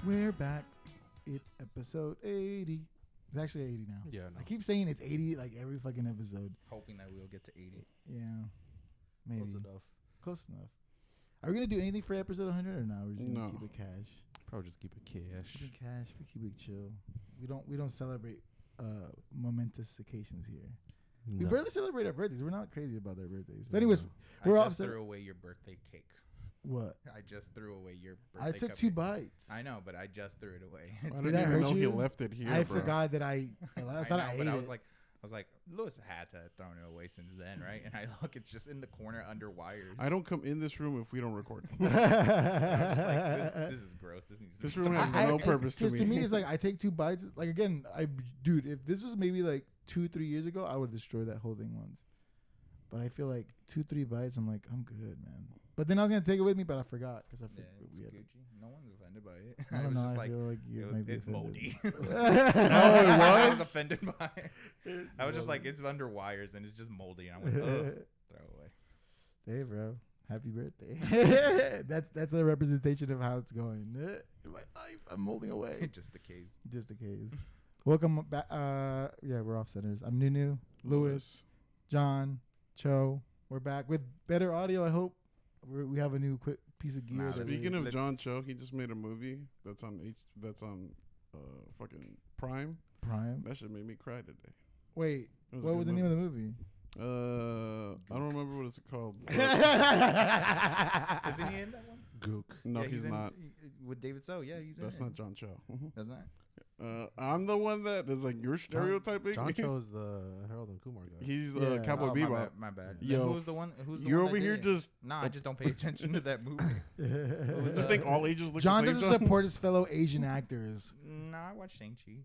We're back. It's episode 80. It's actually 80 now. Yeah, no. I keep saying it's 80 like every fucking episode. Hoping that we'll get to 80. Yeah. Maybe. Close enough. Close enough. Are we going to do anything for episode 100 or no? We're just going to keep it cash. Probably just keep it cash. Keep it cash. We keep it chill. We don't celebrate momentous occasions here. No. We barely celebrate our birthdays. We're not crazy about our birthdays. But anyways, we're I off. just threw away your birthday cake. What? I just threw away your birthday I took cupcake. 2 bites. I know, but I just threw it away. I Did didn't that even hurt know he you? left it here. I bro. forgot that I thought I ate but it. I was like, Lewis had to have thrown it away since then, right? And I look, it's just in the corner under wires. I don't come in this room if we don't record. I was just like, this is gross. This needs to This be room has thrown no away. purpose to Because to me, me. it's like I take 2 bites. Like again, dude, if this was maybe like 2-3 years ago, I would destroy that whole thing once. But I feel like 2-3 bites, I'm like, I'm good, man. But then I was gonna take it with me, but I forgot because I Yeah, forgot. it's Gucci. No one's offended by it. I don't was know. just I like, feel like you might be it's offended. moldy. Oh, it I was was? offended by it. I was just like, it's under wires and it's just moldy. And I went, ugh, throw it away. Hey, bro. Happy birthday. that's a representation of how it's going. In my life, I'm molding away. Just the case. Just in case. Welcome back. Yeah, we're off centers. I'm Nunu, Lewis, John, Cho. We're back with better audio, I hope. We have a new quick piece of gear. Nah, that Speaking we- of John Cho, he just made a movie that's on fucking Prime. Prime. That shit made me cry today. Wait, It what a was good the name of the movie? I don't remember what it's called. Isn't he in that one? Gook. No, Yeah, he's in- not. With David So, yeah, he's That's in not it. John Cho. Mhm. That's not. I'm the one that is like you're stereotyping. John Cho is the Harold and Kumar guy. He's Yeah. Cowboy Oh, Bebop. my bad. Yo, Then who's the one? Who's the You're one over that here did it? just Nah, I just don't pay attention to that movie. just think all ages look John the same. doesn't support his fellow Asian actors. Nah, I watched Shang-Chi.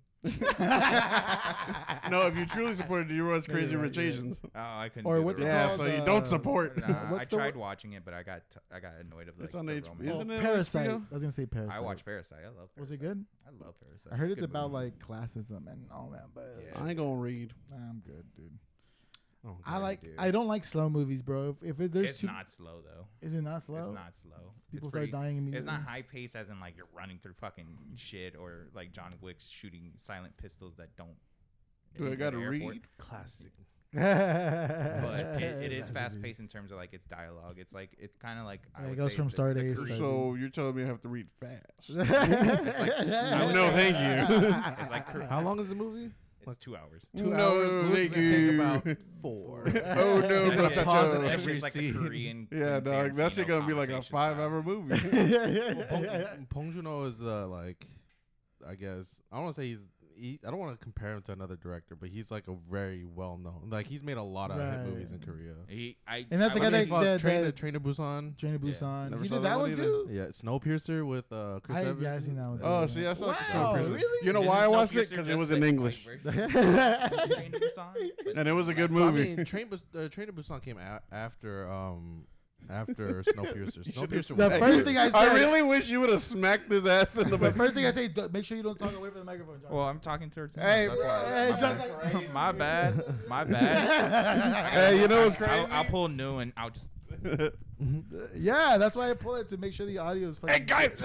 No, if you truly supported it, you watch Crazy Rich yeah. Asians. Oh, I couldn't. Or do what's the it Yeah, called? so you don't support. Nah, I What's the tried one- watching it, but I got annoyed of like It's on the H- romance. isn't it? Parasite. HBO? I was gonna say Parasite. I watched Parasite. I love Parasite. Was it good? I love Parasite. I heard a it's good about movie. like classism and all that, but Yeah. I ain't gonna read. I'm good, dude. Oh, I like. dude. I don't like slow movies, bro. If there's It's too, not slow though. is it not slow? It's not slow. People it's start pretty, dying immediately. It's not high pace as in like you're running through fucking shit or like John Wick's shooting silent pistols that don't. Do I hit gotta the airport. read? classic. But it is fast paced in terms of like its dialogue. It's like it's kind of like I Yeah, it would goes say from the Stardate Korean- to- So you're telling me I have to read fast? It's like No, thank you. It's like How long is the movie? It's 2 hours. 2 No, hours. thank It's gonna you. take about 4. Oh no, That bro, shit- pause Chacho. it that every shit's like a scene. Korean. Yeah, Quentin dog. That shit Tarantino gonna be like a conversation 5-hour style. movie. Pong Joon-ho is like, I guess I don't want to say I don't want to compare him to another director, but he's like a very well known. Like he's made a lot of hit Right. movies in Korea. And that's the guy that Train to Busan. Train to Busan. Never He saw did that that one one either. too. Yeah, Snowpiercer with Chris Evans. Yeah, I seen that one. Oh, too. see, I saw. Wow, Snowpiercer. really? You know why I watched it? Because it was in English, and it was a good Well, I movie. mean, Train to Busan came after Snowpiercer. Snowpiercer. The was first good. thing I I said. really wish you would have smacked his ass in the The back. first thing I say, make sure you don't talk away from the microphone, John. Well, I'm talking towards him. Hey, that's why. hey, my John's bad. like- My bad. My bad. Hey, you know what's crazy? I'll pull new and I'll just. Yeah, that's why I pull it to make sure the audio is fucking. Hey guys.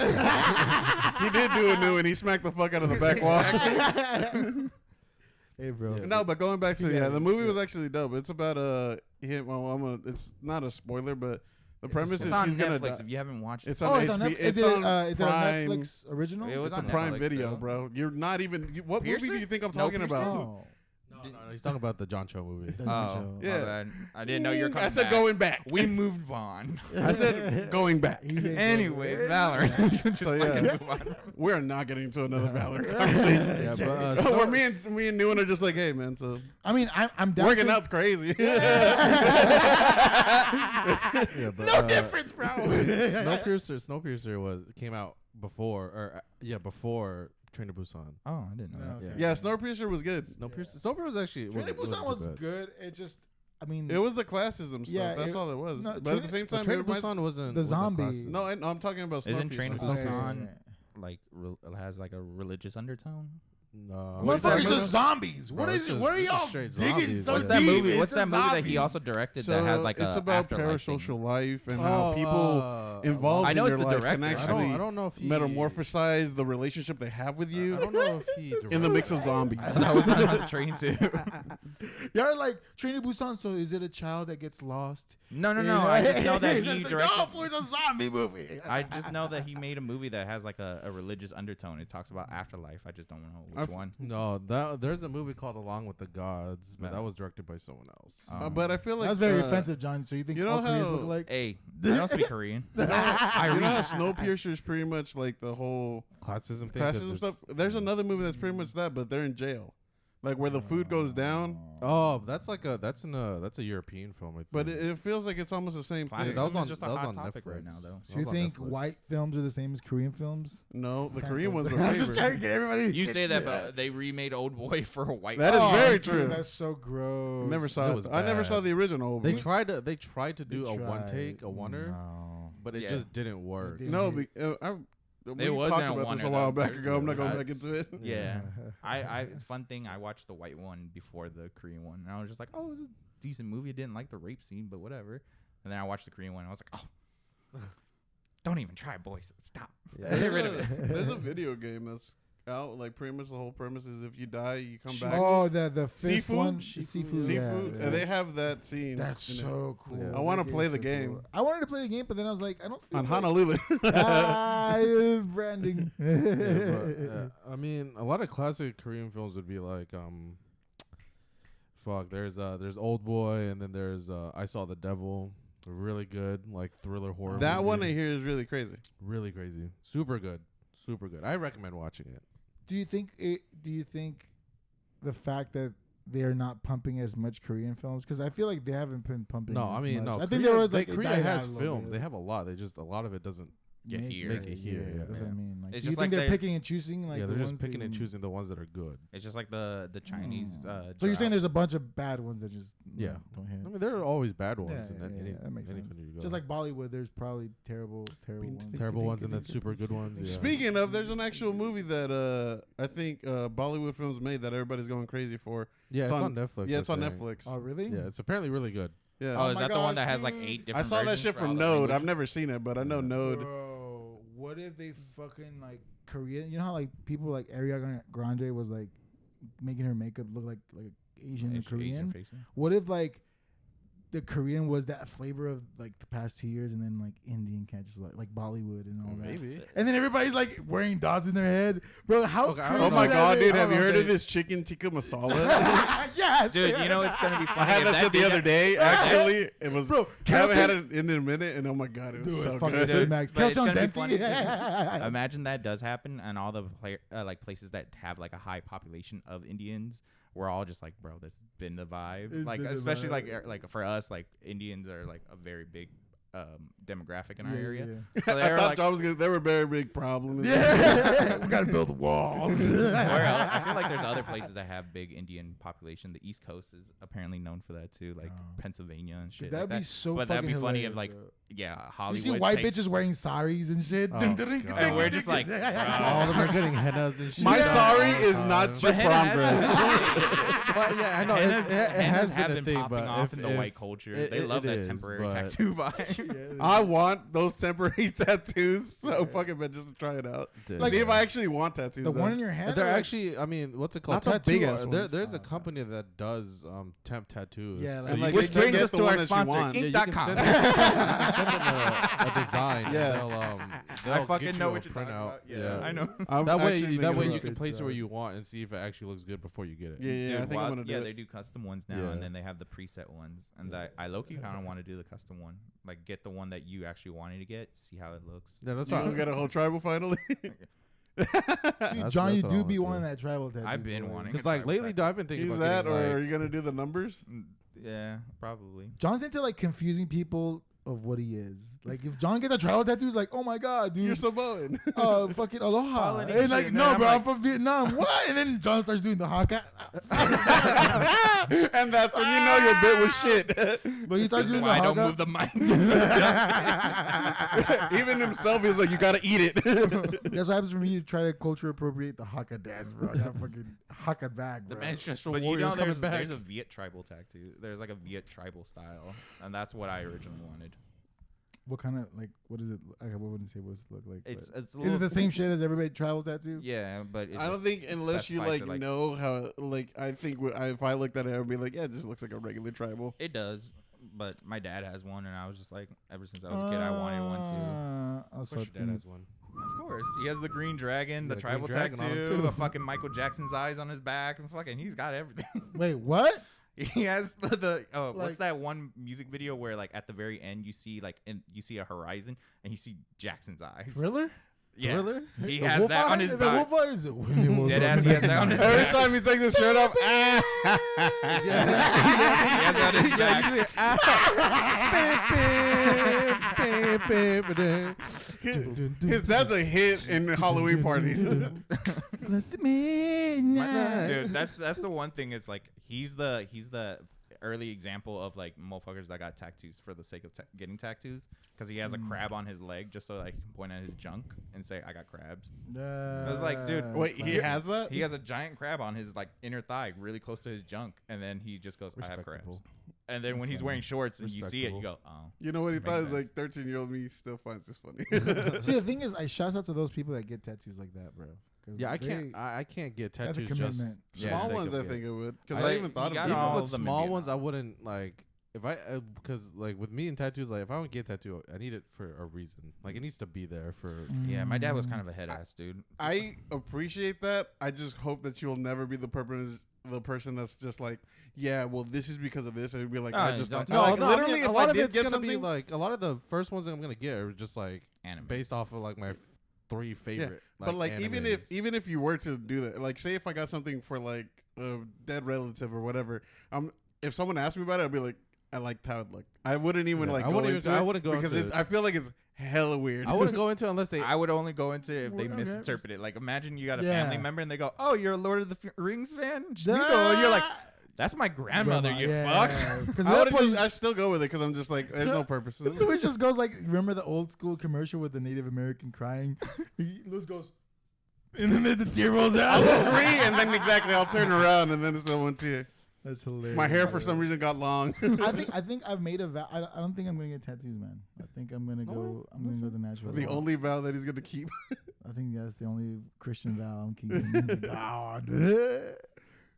He did do a new, and he smacked the fuck out of the back wall. Hey, bro. Yeah. No, but going back to You got the it. movie was actually dope. It's about him. Well, it's not a spoiler, but the premise is It's on he's gonna Netflix. die. If you haven't watched It's it, on on it's on HBO. Netflix. It's Is it on a Prime. Netflix original? It was It's a on Prime Netflix, Video, though. bro. You're not even. What movie do Piercer? you think I'm talking Snowpiercer? about? Oh. No, he's talking about the John Cho movie. Doesn't Oh, show. my Yeah. bad. I didn't know you were coming I said back. going back. We moved on. I said going back. He said Anyway, go. Valorant. So yeah, we're not getting to another Valorant Yeah, conversation. but Where me and Newen are just like, hey man, so I mean, I'm down working to, out's crazy. yeah, but, No difference, bro. Snowpiercer came out before Train to Busan. Oh, I didn't know No, that. okay. Yeah, Snowpiercer was good. Snowpiercer was actually Train to Busan wasn't was too bad. good. It just, I mean, It was the classism stuff. Yeah, That's it- all it was. no, but Train- at the same Well, time, Train it to reminds- Busan wasn't The wasn't zombie. classic. no, I'm talking about Snowpiercer. Isn't Train to Okay. Busan like has like a religious undertone? No. What is that Motherfuckers movie? just zombies. Bro, What it's is it? just- What are it's y'all straight digging zombies, so yeah. What's that deep? movie? It's What's that just movie that zombies. he also directed So that had like it's a about afterlife thing? parasocial life and how people involved I in know their it's the life director. can I actually I don't know if he metamorphosize the relationship they have with you I don't know if he in the mix of zombies. That was on Train 2. Y'all like Train to Busan. So is it a child that gets lost? No. You know? I just know that It's he like, directed. oh, boy, it's a zombie movie. I just know that he made a movie that has like a religious undertone. It talks about afterlife. I just don't know which one. No, there's a movie called Along with the Gods, but that was directed by someone else. But I feel like That's very offensive, John. So you think you know all Koreans how- look like? Hey, I don't speak Korean. you know how Snowpiercer is pretty much like the whole Classism thing. 'cause classism there's- stuff. There's another movie that's pretty much that, but they're in jail, like where the food goes down. Oh, that's a European film. I think. But it feels like it's almost the same Classic. thing. that was Classism on is just a that was hot on topic Netflix. right now, though. That So you was on think Netflix. white films are the same as Korean films? No, the Kinda Korean sounds ones are like- I'm just favorite. trying to get everybody. You say that, but they remade Old Boy for a white. That is guy. very dude, true. That's so gross. Never That saw was it. I never saw bad. the original. They but- tried to do They a one tried. take, a oneer, No. but it Yeah. just didn't work. didn't. No, hit. They we wasn't talked a about this oneer, a while though. back There's ago. I'm a- not going back that's- into it. Yeah, it's fun thing. I watched the white one before the Korean one, and I was just like, oh, it was a decent movie. I didn't like the rape scene, but whatever. And then I watched the Korean one, and I was like, oh, don't even try, boys. Stop. Get rid of it. There's a video game that's out. Like pretty much the whole premise is if you die, you come back. Oh, the fist Seafood? one. Seafood. Yeah, And yeah. they have that scene. That's in it. so cool. Yeah. I wanna That play game's the so game. cool. I wanted to play the game, but then I was like, I don't feel on like Honolulu. branding. I mean, a lot of classic Korean films would be like, there's Old Boy, and then there's I Saw the Devil. Really good, like thriller horror. That movie. one I hear is really crazy. Really crazy, super good. I recommend watching it. Do you think the fact that they are not pumping as much Korean films, because I feel like they haven't been pumping. No, as I mean, much. no. I think Korea, there was like it Korea died has out a little films. bit. They have a lot. They just a lot of it doesn't. Get Make here. Make it here. Yeah, That's what I mean. Like, It's do you just think like they're they- picking and choosing? Like, Yeah, the they're just ones picking they- and choosing the ones that are good. It's just like the Chinese. So you're saying there's a bunch of bad ones that just Yeah. don't hit. I mean, there are always bad ones Yeah, in yeah, any, that makes any sense. country you go. Just like Bollywood, there's probably terrible ones. terrible ones and then super good ones. Yeah. Speaking of, there's an actual movie that I think Bollywood films made that everybody's going crazy for. Yeah, It's it's on- on Netflix. Yeah, it's I on think. Netflix. Oh, really? Yeah, it's apparently really good. Yeah. Oh, is my that the one gosh, that has like dude. 8 I different saw that versions shit for all from the Node. languages? I've never seen it, but I know Node. Bro, what if they fucking like Korean? You know how like people like Ariana Grande was like making her makeup look like Asian or Korean? facing. What if like the Korean was that flavor of like the past 2 years, and then like Indian can't just like Bollywood and all that. Maybe. And then everybody's like wearing dots in their head, bro. How Okay, crazy Oh my would that god, be? dude! I Have don't you know heard if of they- this chicken tikka masala? Yes, Dude, you know it's gonna be funny. I had if that shit the did other day. Actually, it was. Bro, I haven't had Kelton- it in a minute, and oh my god, it was Dude, so fucking good. Dude, smacks. but it's Kelton's gonna be empty. funny. Imagine that does happen, and all the like places that have like a high population of Indians, we're all just like, bro, this has been the vibe. It's Like, been the especially vibe. like for us, like Indians are like a very big demographic in our Yeah, area. yeah. So I they're thought like, John was gonna. They were a very big problem. Yeah, we gotta build walls. I feel like there's other places that have big Indian population. The East Coast is apparently known for that too, like Pennsylvania and shit. That'd like be that. so. But that'd fucking be funny hilarious, if like, bro. yeah, You Hollywood. see white takes- bitches wearing saris and shit. Oh, Dun, God. dun, dun, And we're dun, just dun, like, dun. All of them are getting hennas and shit. My Yeah. sorry Oh, is God. not your But henna progress. Well, yeah, I know. Hennas, It has have been a thing, popping but off if, in the if white culture. it- They love it that is, temporary but- tattoo vibe. I want those temporary tattoos so fucking bad just to try it out. Dude. Like- See if I actually want tattoos. The though. one in your hand. They're or like- actually, I mean, what's it called? Not the big-ass Tattoo. ones. There's a company that does temp tattoos. Yeah, So like- you like, can Which you can brings get us the to one our that you sponsor, want. Yeah, you Ink.com. can send them a design. Yeah. They'll I fucking get know you what a you're talking printout. about. Yeah, I know. I'm That way, actually that way thinking you about can it. place it where you want and see if it actually looks good before you get it. Yeah, yeah. Dude, I think I'm gonna do they it. do custom ones now, Yeah. and then they have the preset ones. And I low-key kind of want to do the custom one. Like, get the one that you actually wanted to get, see how it looks. Yeah, that's You all. gonna get a whole tribal finally. Dude, That's- John, that's you what do I be wanna wanting do. that tribal tattoo. I've been boy. wanting Because a like tribal lately, tattoo. I've been thinking Use about that, getting, or like, are you gonna do the numbers? Yeah, probably. John's into like confusing people of what he is. Like if John gets a tribal tattoo, it's like, oh my god, dude, You're Samoan. fucking aloha. Polynesian, And like, and no, then I'm bro, I'm like- from Vietnam. What? And then John starts doing the haka. And that's when you know your bit was shit. But he starts doing the Why I haka. don't move the mic. Even himself, he's like, you gotta eat it. That's what happens for me to try to culture appropriate the haka dance, bro. I got fucking haka back, bro. The ancestral But you warriors know, coming back. there's a Viet tribal tattoo. There's like a Viet tribal style, and that's what I originally wanted. What kind of like? What is it? I wouldn't say what's it look like. It's but- a is it little- the same shit as everybody tribal tattoo? Yeah, but it I don't just- think it unless you specifies like to, know how, like I think if I looked at it, I would be like, yeah, it just looks like a regular tribal. It does, but my dad has one, and I was just like, ever since I was a kid, I wanted one too. Also, Of course your dad has one. Of course, he has the green dragon, the got a green tribal dragon on him, tattoo, too. a fucking Michael Jackson's eyes on his back, and fucking he's got everything. Wait, what? He has the Like- what's that one music video where like at the very end you see you see a horizon and you see Jackson's eyes. Thriller? Yeah, Thriller? he The has wolf that on eye? his Is it back. wolf eye? Is it when it was Dead on ass, the he has that on his Every back. time he takes his shirt off, He has that on his back. his dad's a hit in Halloween parties. Close to midnight. Dude, that's the one thing. It's like he's the early example of like motherfuckers that got tattoos for the sake of getting tattoos because he has a crab on his leg just so that he can point at his junk and say I got crabs. I was like, dude, Wait, he has that? He has a giant crab on his like inner thigh, really close to his junk, and then he just goes, "I have crabs." Respectable. And then when he's wearing shorts and you see it, you go, "Oh." You know what he Makes thought? Is sense. like 13-year-old me still finds this funny. See, the thing is, I shout out to those people that get tattoos like that, bro. 'Cause Yeah, I they- can't. I can't get That's tattoos a just commitment. Yeah, Small sake ones, of I it. think it would. Because I- I even thought you about gotta it. all Even of with them small maybe ones, I not. wouldn't like. If I, because like with me and tattoos, like if I want to get a tattoo, I need it for a reason. Like it needs to be there for. Yeah, my dad was kind of a head ass dude. I appreciate that. I just hope that you'll never be the person that's just like, yeah, well, this is because of this. And it'd be like, No, I just don't thought, tell like, me. literally, a if lot I of did it's get gonna something, be like a lot of the first ones that I'm gonna get are just like Anime. based off of like my three favorite. but like animes. even if you were to do that, like say if I got something for like a dead relative or whatever, if someone asked me about it, I'd be like, I liked how it looked. I wouldn't even Yeah, like I go wouldn't into even- it I wouldn't go because into I feel like it's hella weird. I wouldn't go into it unless they. I would only go into it if they Okay. misinterpret it. Like, imagine you got a Yeah. family member and they go, "Oh, you're a Lord of the Rings fan?" And you're like, "That's my grandmother, you fuck." Because I, that would've point, just, I still go with it because I'm just like, there's no purpose. to it just goes like, remember the old school commercial with the Native American crying? He goes, and then the tear rolls I'll out. agree, and then exactly, I'll turn around, and then it's the one tear. That's hilarious. My hair for some reason got long. I think I've made a vow. I don't think I'm gonna get tattoos, man. I think I'm gonna go. I'm gonna go the natural. The route. only vow that he's gonna keep. I think that's the only Christian vow I'm keeping. God,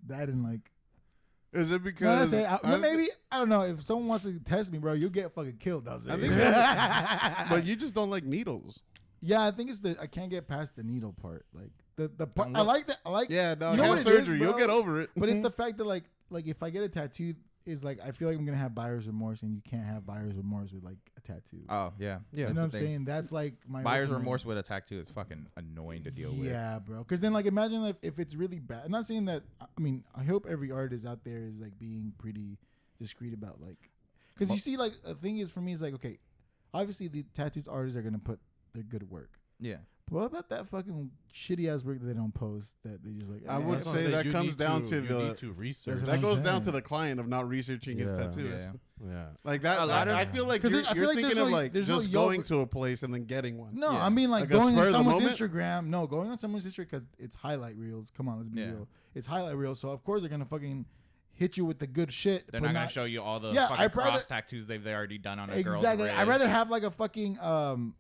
that and like. Is it No, because that's it. Maybe I don't know. If someone wants to test me, bro, you'll get fucking killed. That's it. I think but you just don't like needles. Yeah, I think it's I can't get past the needle part. Like the part. I look- like that. I like. Yeah, no, You know have what it is, surgery. You'll bro? get over it. But it's the fact that like if I get a tattoo, is like I feel like I'm gonna have buyer's remorse, and you can't have buyer's remorse with like a tattoo. Oh yeah, Yeah, you know what I'm the thing. saying? That's like my Buyer's ultimate- remorse with a tattoo is fucking annoying to deal with. Yeah, bro. Because then like imagine if it's really bad. I'm not saying that. I mean, I hope every artist out there is like being pretty discreet about like, because you see like the thing is for me is like okay, obviously the tattoos artists are gonna put their good work. Yeah. But what about that fucking shitty ass work that they don't post that they just like? I eh, would That's what I'm say saying, that you comes need down to you the- need to research. That's what That I'm goes down saying. to the client of not researching his Yeah. tattooist. Yeah. Like that. A lot of- I feel like 'Cause you're, I feel you're like there's thinking of no- like there's no just going yoke- to a place and then getting one. No, Yeah. I mean like Like a going spur on of the someone's moment? Instagram. No, going on someone's Instagram because it's highlight reels. Come on, let's be Yeah. real. It's highlight reels, so of course they're gonna fucking hit you with the good shit. They're but not gonna show you all the Yeah, fucking I'd rather- cross tattoos they've already done on a girl's Exactly. wrist. I'd rather have like a fucking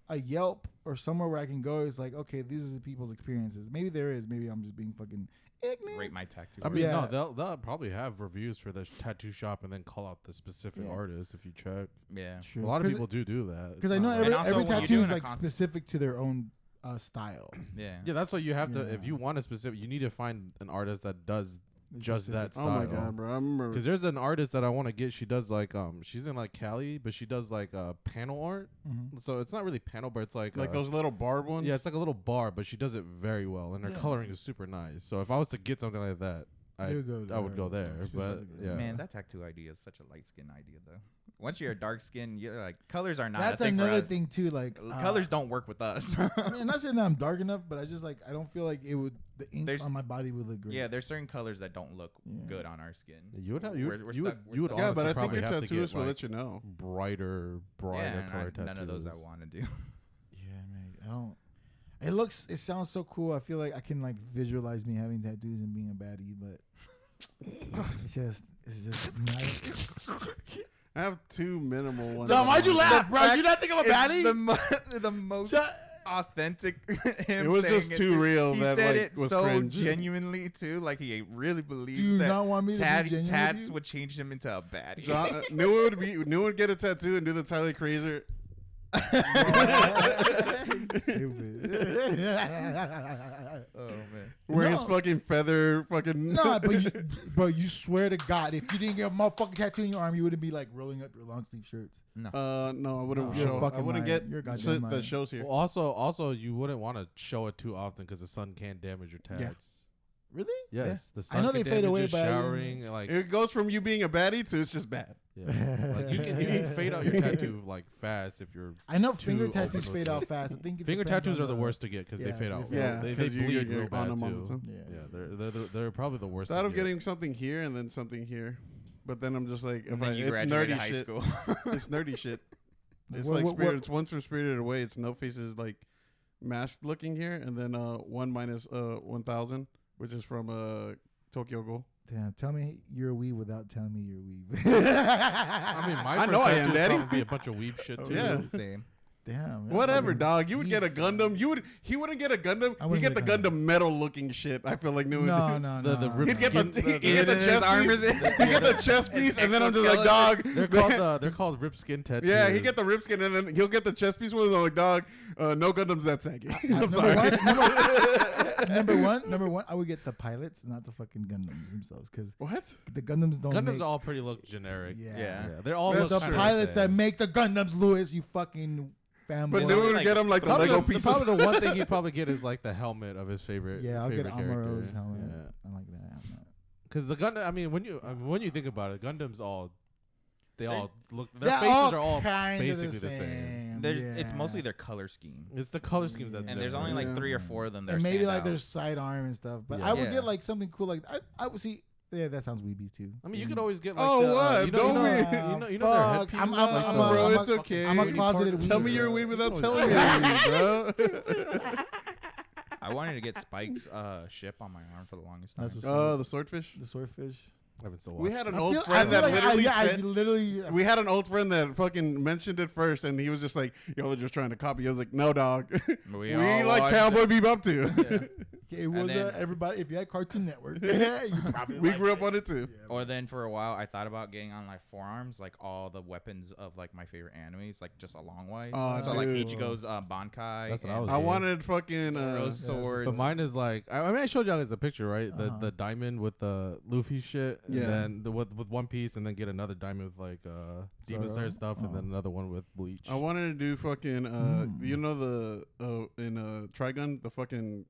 a Yelp or somewhere where I can go. It's like okay, these are the people's experiences. Maybe there is. Maybe I'm just being fucking ignorant. rate my tattoo. I mean, Yeah. no, they'll probably have reviews for the tattoo shop and then call out the specific Yeah. artist if you check. yeah. True. A lot of people do that. Because It's I know not every, like- also every when you're tattoo is doing a like specific to their own style. Yeah. Yeah, that's what you have to. If Yeah. you want a specific, you need to find an artist that does It's just specific. that style. Oh my god, bro! I remember. Because there's an artist that I want to get. She does like she's in like Cali, but she does like panel art. Mhm. So it's not really panel, but it's like Like those little barb ones. Yeah, it's like a little bar, but she does it very well, and her Yeah. coloring is super nice. So if I was to get something like that, I would go there. But specifically. yeah, Man, that tattoo idea is such a light skin idea, though. Once you're a dark skin, you're like colors are not. That's a thing another for us. thing too. Like Colors don't work with us. I mean, I'm not saying that I'm dark enough, but I just like I don't feel like it would. The ink There's- on my body would look great. Yeah, there's certain colors that don't look Yeah. good on our skin. you would have We're you would stuck- we're you would stuck. Yeah, but I honestly think probably your have to tattooist get will like let you know. brighter Yeah, color and tattoos. none of those I want to do. Yeah, man. I don't. It sounds so cool. I feel like I can like visualize me having tattoos and being a baddie, but it's just not. I have 2 minimal ones. Dom, why'd you laugh, bro? You not think I'm a It's baddie? the most authentic. Him It was saying just it too too. real He that said like it was so cringe. genuinely too. Like he really believes Do you that not want me to be genuine with tats you? would change him into a baddie. John, New would get a tattoo and do the Tyler Crazer. Stupid. Oh man. Where his No. fucking feather fucking. Nah, but you swear to God, if you didn't get a motherfucking tattoo in your arm, you wouldn't be like rolling up your long sleeve shirts. No. No, I wouldn't You're a show. I fucking wouldn't liar. get You're a goddamn shit liar. that shows here. Well, also, you wouldn't want to show it too often because the sun can damage your tats. Yeah. Really? Yes, the I sun know can they fade damage away your by- showering. Like, It goes from you being a baddie to it's just bad. yeah. Like you can fade out your tattoo like fast if you're. I know Too finger tattoos open. fade out fast. I think it Finger depends tattoos on are the worst to get because they yeah, fade out. they Yeah, they 'cause bleed you're real bad on them all the too. time. Yeah. Yeah, they're probably the worst. Instead to of get. getting something here and then something here, but then I'm just like, And if then I, you it's graduated nerdy high shit. school. It's nerdy shit. It's What- like what- Spirit. what- It's once from Spirited Away. It's no faces like masked looking here, and then 1 minus 1000, which is from Tokyo Ghoul. Damn, tell me you're a weeb without telling me you're a weeb. I mean, my I first know I am, tattoo would Daddy. probably be a bunch of weeb shit too. Yeah. Same. Damn. man, Whatever, fucking dog. You would get a geeks, Gundam. He wouldn't get a Gundam. I He'd wouldn't get the get a Gundam metal looking shit. I feel like New. No, no, The no. rib He'd get skin- the the- he'd get the his chest armors piece. in- He'd get the chest piece, and then I'm just like, dog. They're called rib skin tattoos. Yeah, he get the rib skin, and then he'll get the chest piece one. And I'm like, dog, no Gundams that saggy. I'm sorry. Number one, I would get the pilots, not the fucking Gundams themselves, because What? the Gundams don't. Gundams make, all pretty look generic. Yeah. Yeah. They're all That's look The true. kinda pilots the that same. make the Gundams, Lewis, you fucking fanboy. But Well, New would like, get him like the Probably Lego the, pieces. probably the one thing he'd probably get is like the helmet of his favorite. Yeah, I'll get favorite Amaro's character. helmet. Yeah. I like that helmet. Because the Gundam, I mean, when you think about it, Gundams all, they all look. Their They're faces are all kinda basically the same. It's yeah. mostly their color scheme. It's the color schemes that's And there's only different. like Yeah. 3 or 4 of them that and maybe stand like out. their sidearm and stuff. But Yeah. I would Yeah. get like something cool like I would see. Yeah, that sounds weeby too. I mean, you could always get like Oh, the, what? you Don't know, we? you know their Fuck. headpiece. I'm like a- the- I'm Bro, a- it's okay. I'm a Weenie closeted part. weeb. Tell me you're a bro. weeb without You telling know, me, bro. I wanted to get Spike's ship on my arm for the longest time. That's what's The swordfish. the swordfish. I haven't still We watched. had an I old feel- friend I feel that like literally I said. literally. We had an old friend that fucking mentioned it first, and he was just like, "Yo, they're just trying to copy." I was like, "No, dog. We we all like watched Cowboy it. Bebop too. Yeah. It was then- everybody. If you had Cartoon Network, you probably we liked grew up it. on it too." Or then for a while, I thought about getting on like forearms, like all the weapons of like my favorite animes, like just a long way. Oh, so like dude. Ichigo's Bankai. That's what I and was I Yeah. wanted fucking. Zoro's swords. So mine is like I mean I showed you guys the picture, right? Uh-huh. The diamond with the Luffy shit, and Yeah. then with One Piece, and then get another diamond with like Demon Zoro? Slayer stuff, Oh. and then another one with Bleach. I wanted to do fucking. You know the in Trigun the fucking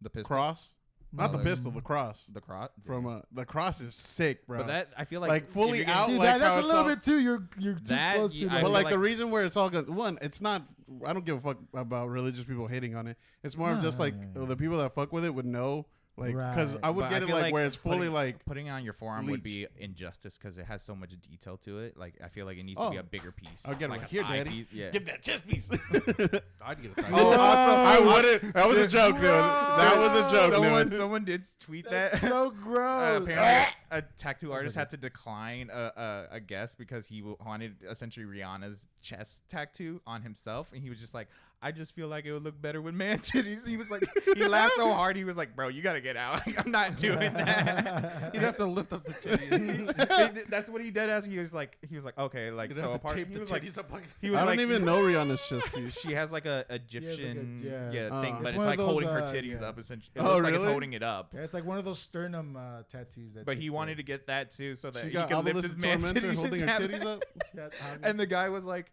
the pistol. cross, not the No, pistol, the cross The cross. from the cross is sick, bro. But that I feel Like, like fully if you're out, getting- See, like how that's a it's little all- bit too. You're too That, close to. yeah, the- I But feel like like- the reason where it's all good, one, it's not. I don't give a fuck about religious people hating on it. It's more of No, just like yeah. the people that fuck with it would know, like, because I would But get it feel like where it's fully putting, like. putting it on your forearm would be bleached. injustice because it has so much detail to it. Like I feel like it needs Oh. to be a bigger piece. I'll get it like right a here, thigh Daddy. piece. Yeah. Get that chest piece. I'd get a Oh, I wouldn't. That was a joke, dude. That was a joke, dude. Someone did tweet That's that. so gross. Apparently, a tattoo artist had to decline a guest because he wanted essentially Rihanna's chest tattoo on himself, and he was just like, "I just feel like it would look better with man titties." He was like, he laughed so hard, he was like, "Bro, you gotta get out. Like, I'm not doing that." You'd have to lift up the titties. That's what he did. As he was like, okay, like You'd so. have to Apart, tape he the was like, titties up like. he was I don't like, even know Rihanna's chest piece. She has like a Egyptian yeah. thing, It's but it's one of like those, holding her yeah. titties up. Essentially, it Oh, looks like it's really? holding it up. Yeah, it's like one of those sternum tattoos. That But he chicks wanted to get that too, so that She he got could lift Obelisk his man Tormentor titties holding and her tap titties it. up. And the guy was like,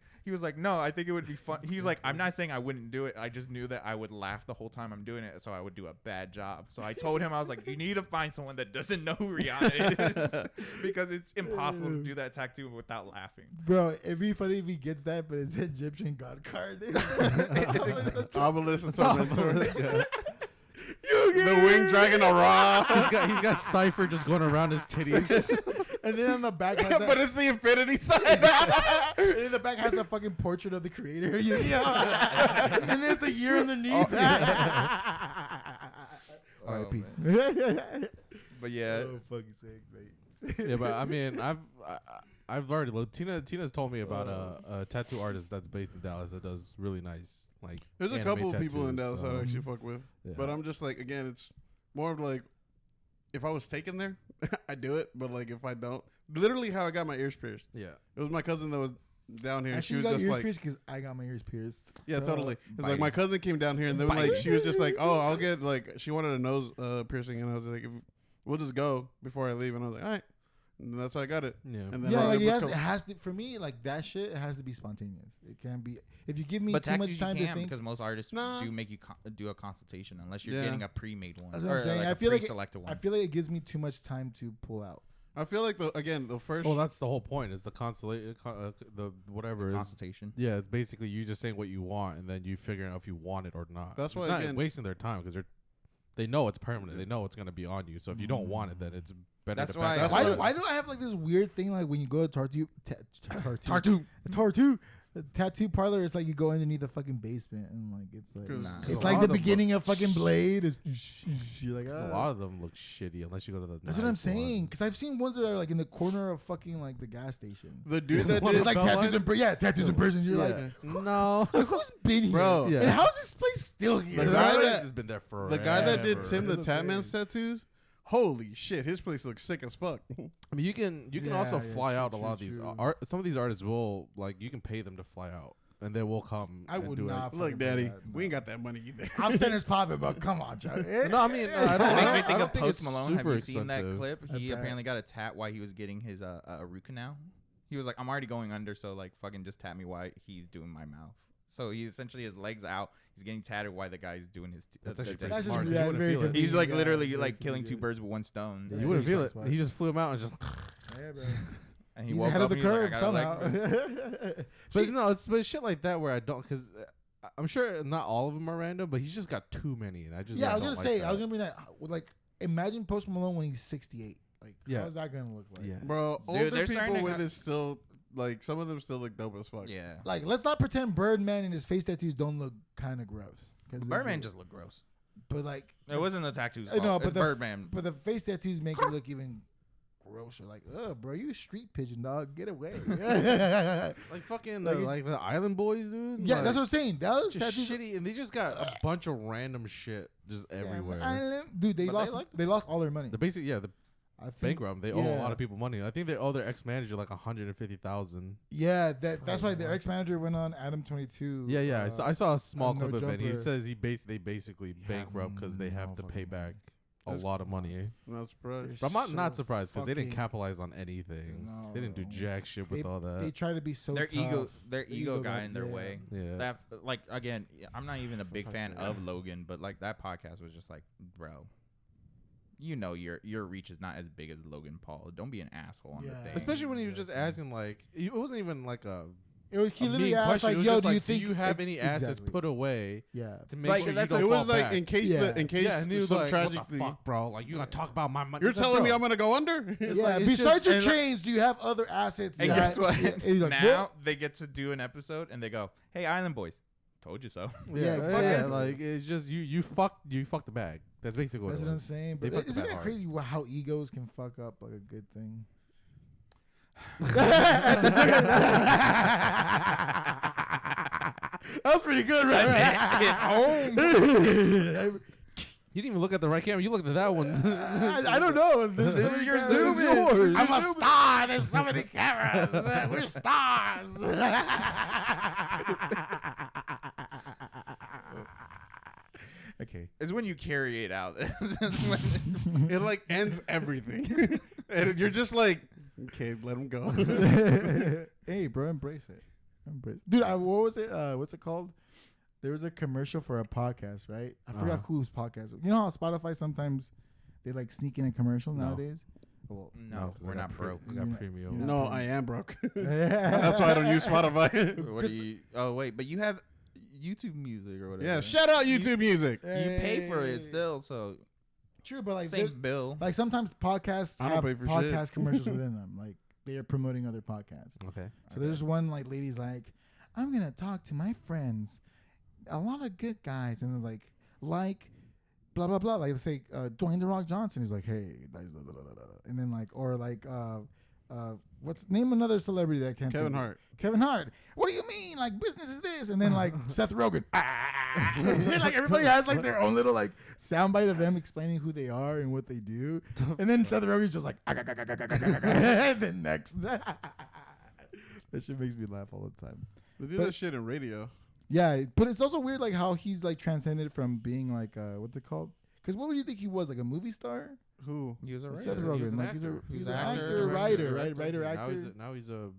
no, I think it would be fun. He's like, I'm not saying I wouldn't do it. I just knew that I would laugh the whole time I'm doing it, so I would do a bad job. So I told him, I was like, you need to find someone that doesn't know who Rihanna is, because it's impossible to do that tattoo without laughing. Bro, it'd be funny if he gets that, but it's Egyptian god card. Obelisk and Tormentor. You The winged dragon around. He's got Cypher just going around his titties. And then on the back has that, But it's the infinity sign. and then the back has a fucking portrait of the creator. And there's the year underneath. R.I.P. But yeah, Oh, fucking sick, mate. Yeah, but I mean, I've already looked. Tina's told me about a tattoo artist that's based in Dallas that does really nice, like. There's a anime couple of people in tattoos, Dallas I actually fuck with. yeah. But I'm just like, again, it's more of like, if I was taken there, I do it. But like, if I don't, literally how I got my ears pierced. Yeah. It was my cousin that was down here. And she Actually, you was got just ears like, pierced because I got my ears pierced. yeah, totally. It's like Bite. my cousin came down here and then like she was just like, oh, I'll get like, she wanted a nose piercing, and I was like, we'll just go before I leave. And I was like, all right. And that's how I got it. Yeah. And then Yeah, I like was it has to. For me, like that shit, it has to be spontaneous. It can't be. If you give me but too much tattoos time you to can, think, because most artists Nah. do make you do a consultation unless you're Yeah. getting a pre-made one. That's what I'm or saying. like I a feel like pre-selected one. I feel like it gives me too much time to pull out. I feel like the first. Well, that's the whole point. Is the the whatever is. consultation. Yeah, it's basically you just saying what you want, and then you figuring out if you want it or not. That's It's why, not again- wasting their time because they know it's permanent. They know it's gonna be on you. So if you don't want it, then it's better. That's to why- back That's out. Why do I have like this weird thing like when you go to tattoo tattoo parlor? It's like you go underneath the fucking basement and like it's like 'Cause Nah. it's a like lot the of them beginning of fucking Blade. It's you're like 'Cause a "Ah." lot of them look shitty unless you go to the. That's what I'm nice saying. ones. Because I've seen ones that are like in the corner of fucking like the gas station. the dude that What did It's like Bell tattoos line? in tattoos in person. You're like, no. like, who's been here, Bro. Yeah. And how's this place still here? The guy that- has been there forever. the guy that did Tim the That's what I'm Tatman's tattoos. Holy shit, his place looks sick as fuck. I mean, you can Yeah, also yeah, fly true, out a true, lot of these. true. Some of these artists will like you can pay them to fly out, and they will come. I and would do not. Look, fucking do Daddy, that, we ain't no. got that money either. I'm center's popping, but come on, Chuck. No, I mean, I don't. It makes me I think don't of think Post it's Malone. Have super you seen that expensive. clip? I He bet. apparently got a tat while he was getting his a root canal. He was like, I'm already going under, so like fucking just tap me while he's doing my mouth. So he essentially his legs out. He's getting tatted while the guy's doing his. That's actually the- pretty That's just smart. 'cause yeah, you it's wouldn't very feel it. convenient. He's like Yeah, literally very like killing two convenient. birds with one stone. You Yeah, wouldn't he's feel it. smart. He just flew him out and just. Yeah, bro. And he He's woke ahead up of the and he's curve like, I got a leg somehow. break. But no, it's shit like that where I don't because I'm sure not all of them are random, but he's just got too many, and I just Yeah, I was don't gonna like say. that. I was gonna bring that. Like, imagine Post Malone when he's 68. Like, Yeah. how's that gonna look like? Yeah. Bro, Dude, older they're starting people to with got- it still, like, some of them still look dope as fuck. Yeah. Like, let's not pretend Birdman and his face tattoos don't look kind of gross. 'Cause they Birdman do. just looked gross. But like, It wasn't the tattoos. I know, fault. but It's the Birdman. But the face tattoos make it look even grosser. Like, bro, you a street pigeon, dog. Get away. Like fucking Like, like the Island Boys, dude. Yeah, Like, that's what I'm saying. Those just tattoos, shitty, and they just got a bunch of random shit just everywhere. Dude, they But lost. they They lost all their money. The basic, yeah, the I think, bankrupt. They owe a yeah. lot of people money. I think they owe their ex-manager like 150,000. Yeah, that's why their ex-manager went on Adam 22. Yeah, yeah. I saw a small No clip of it. He Jumper. says they basically Yeah, bankrupt because they have to pay motherfucking back a That's- lot of money. I'm not surprised. But I'm not So surprised because they didn't fucking- capitalize on anything. They didn't do No. jack shit with all They that. try to be so their tough. their ego got in their yeah. way. Yeah. That like again, I'm not even a big fuck's fan sake. of Logan, but like that podcast was just like, bro, you know your reach is not as big as Logan Paul. Don't be an asshole on the Yeah. thing. Especially when he was just Exactly. asking like it wasn't even like a It was, he a literally mean asked question. It like, was "Yo, just do you like, think do you have any assets exactly. put away Yeah, to make Like, sure you that's don't It was fall like back?" in case Yeah. in case Yeah, and he was some like, tragic "What the thing. fuck, bro? Like you gonna talk about my money?" You're It's like, telling me bro, I'm gonna go under? it's yeah. like, it's Besides just- your and like- chains, do you have other assets? And that- guess what? Yeah, he's like, Now "What?" they get to do an episode and they go, "Hey, Island Boys, told you so." Yeah, Yeah, yeah, fucking- like it's just you fucked the bag. That's basically what That's it what I'm was. saying. They But fucked the isn't bag that hard. crazy how egos can fuck up like a good thing? That was pretty good, right? You didn't even look at the right camera. You looked at that one. I don't know. This is your This is zoom in. yours. I'm I'm a star. There's so many cameras. We're stars. Okay. It's when you carry it out. It like ends everything. And you're just like, okay, let him go. Hey, bro, embrace it. Dude, what was it? What's it called? There was a commercial for a podcast, right? I forgot whose podcast. You know how Spotify sometimes they like sneak in a commercial nowadays? Well, No, we're not broke. We got premium. No, I am broke. Yeah. That's why I don't use Spotify. What do you? Oh wait, but you have YouTube Music or whatever. Yeah, shout out YouTube Music. You pay for it still, so True, but like same bill. like sometimes podcasts I don't have pay for podcast shit. commercials within them. Like they are promoting other podcasts. Okay. So there's one like lady's like, I'm gonna talk to my friends, a lot of good guys, and they're like blah blah blah. Like let's say Dwayne the Rock Johnson is like, hey, blah, blah, blah, blah, blah. And then like or like name another celebrity that can't Kevin Hart. Kevin Hart. What do you mean? Like business is this, and then like Seth Rogen. Like everybody has like their own little like soundbite of them explaining who they are and what they do, and then Seth Rogen's just like, and then next. That shit makes me laugh all the time. They do But- that shit in radio. Yeah, but it's also weird like how he's like transcended from being like what's it called? Because what would you think he was, like a movie star? Who? He was a Seth writer. Rogen, He was an like he's actor. he's an an actor, actor, director, writer, right? Writer, actor. Now he's a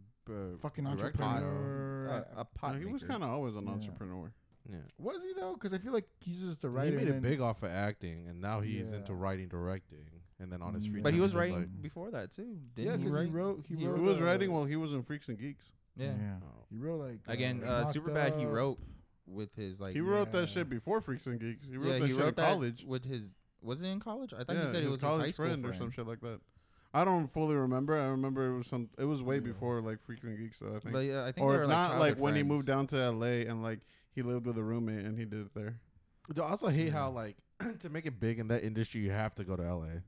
Fucking director. entrepreneur. A pot He was maker. kind of always an Yeah. entrepreneur. Yeah. Was he though? Because I feel like he's just a He writer. made and it then- big off of acting, and now he's Yeah. into writing, directing, and then on his Yeah. free But time, he was he's writing like, before that too. Yeah, Didn't he because write? he wrote. He He wrote. He was writing while he was in Freaks and Geeks. Yeah. Oh. He wrote like Again, Knocked Superbad. He Up. wrote with his like. He wrote Yeah. that shit before Freaks and Geeks. He wrote yeah, that he shit wrote in that college. with his. Was it in college? I thought Yeah, you said it his was his college high school friend or some shit like that. I don't fully remember. I remember it was some. It was way Yeah. before like Freaks and Geeks, though. I think. But yeah, I think Or they if were not, like childhood when he friends. moved down to LA and like he lived with a roommate and he did it there. I also hate Yeah. how like to make it big in that industry, you have to go to LA.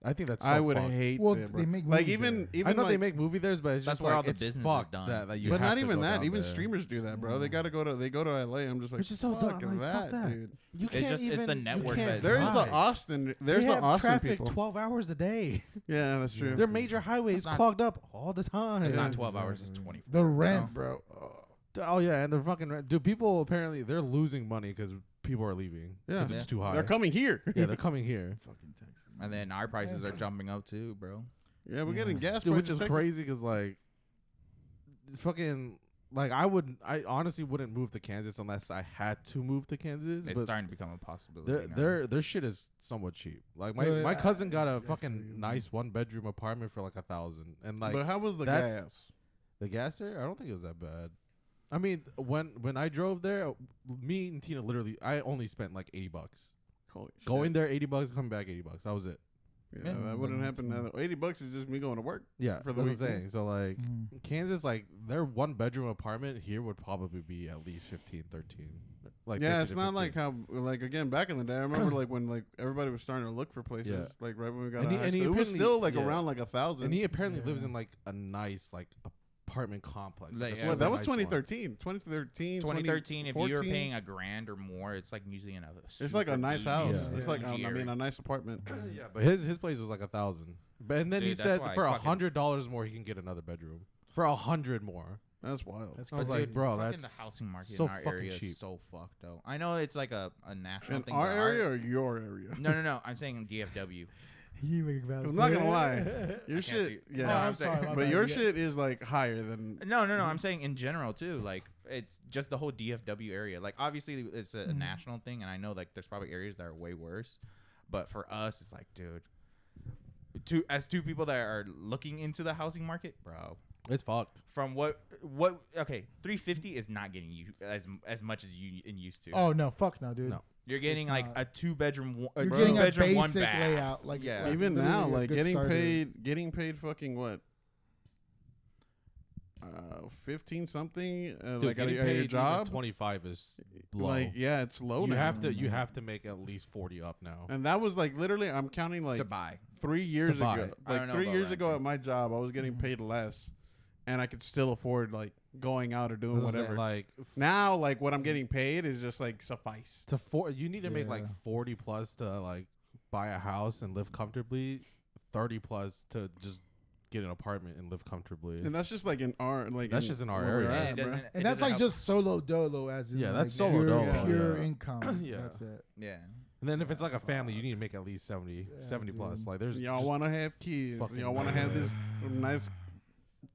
I think that's. I so would fucked. hate. Well, that, they bro. make like movies even there. even I know like, they make movie theirs, but it's That's just where like all the it's business is fucked done. that you but have not to even go that. down Even there. streamers do that, bro. They gotta go to LA. I'm just like, Which is so fuck dumb. Like, that, fuck that. dude. You It's just- it's the network that There's the drive. Austin. There's They the have Austin traffic people. 12 hours a day. Yeah, that's true. Their major highways It's not- clogged up all the time. It's Yeah. not 12 hours. It's Exactly. 24. The rent, No. bro. Oh yeah, and they're fucking dude. People apparently they're losing money because people are leaving. Yeah. 'Cause it's too high. They're coming here. Yeah, they're coming here. Fucking Texas. And then our prices are jumping up too, bro. Yeah, we're getting gas Dude, which prices. is crazy because like it's fucking like I honestly wouldn't move to Kansas unless I had to move to Kansas. It's but starting to become a possibility. now. their shit is somewhat cheap. Like Dude, my cousin got a I feel fucking you. nice 1-bedroom apartment for like 1,000, and like But how was the that's- gas? the gas there, I don't think it was that bad. I mean, when I drove there, me and Tina literally, I only spent like $80. Holy shit. Going there, $80, coming back $80. That was it. Yeah, Yeah. that wouldn't happen. Now. $80 is just me going to work. Yeah, For the that's what I'm week. saying. So like Mhm. Kansas, like their 1-bedroom apartment here would probably be at least 15, 13. Like Yeah, 50 it's to not 50. like how like again back in the day. I remember like when like everybody was starting to look for places. Yeah. Like right when we got And out he- of high and he school, it was apparently- still like yeah. around like 1,000. And he apparently lives Yeah. in like a nice like apartment complex. Like, Like, a yeah, Well, super that was nice one. 2013. 2013. 2013, if you were 2014. paying $1,000 or more, it's like usually another. It's like a nice house. Yeah. It's like I mean a nice apartment. Yeah, but his place was like 1,000. But and then he Dude, that's said why for fucking- $100 more he can get another bedroom. For 100 more. That's wild. That's I was crazy. like, bro, fucking that's the housing market so in our fucking area cheap. is so fucked though. I know it's like a national In thing. our but area or your area? No. I'm saying in DFW. You make a I'm not gonna lie, your can't shit. see- Yeah, No, I'm sorry, my but bad. your You got- shit is like higher than. No. I'm saying in general too. Like it's just the whole DFW area. Like obviously it's a national thing, and I know like there's probably areas that are way worse. But for us, it's like, dude, two people that are looking into the housing market, bro. It's fucked. From what? Okay, 350 is not getting you as much as you used to. Oh no, fuck no, dude. No. You're getting It's like not. a 2-bedroom, You're getting a bedroom, one basic bath. layout, like Yeah. like Even literally now, a like good getting starter. paid fucking what? 15 something Dude, like at getting your paid even job. 25 is low. Like yeah, it's low you now. have to make at least 40 up now. And that was like literally, I'm counting like to buy. 3 years buy. ago. I Like don't know 3 about years ago renting. at my job, I was getting paid less, and I could still afford like going out or doing That's what I'm saying, whatever. like Now, like what I'm getting paid is just like suffice. you need to make like Yeah. 40 plus to like buy a house and live comfortably, 30 plus to just get an apartment and live comfortably. And that's just like in our like. That's just in our where we're area. at, it bro. doesn't, And that's like just solo dolo, as in Yeah, like that's solo pure, dolo, pure yeah. income. Yeah. That's it. yeah. And then if it's like a family, you need to make at least 70 dude. plus. Like there's Y'all just want to have kids. fucking Y'all want to have nowhere. this nice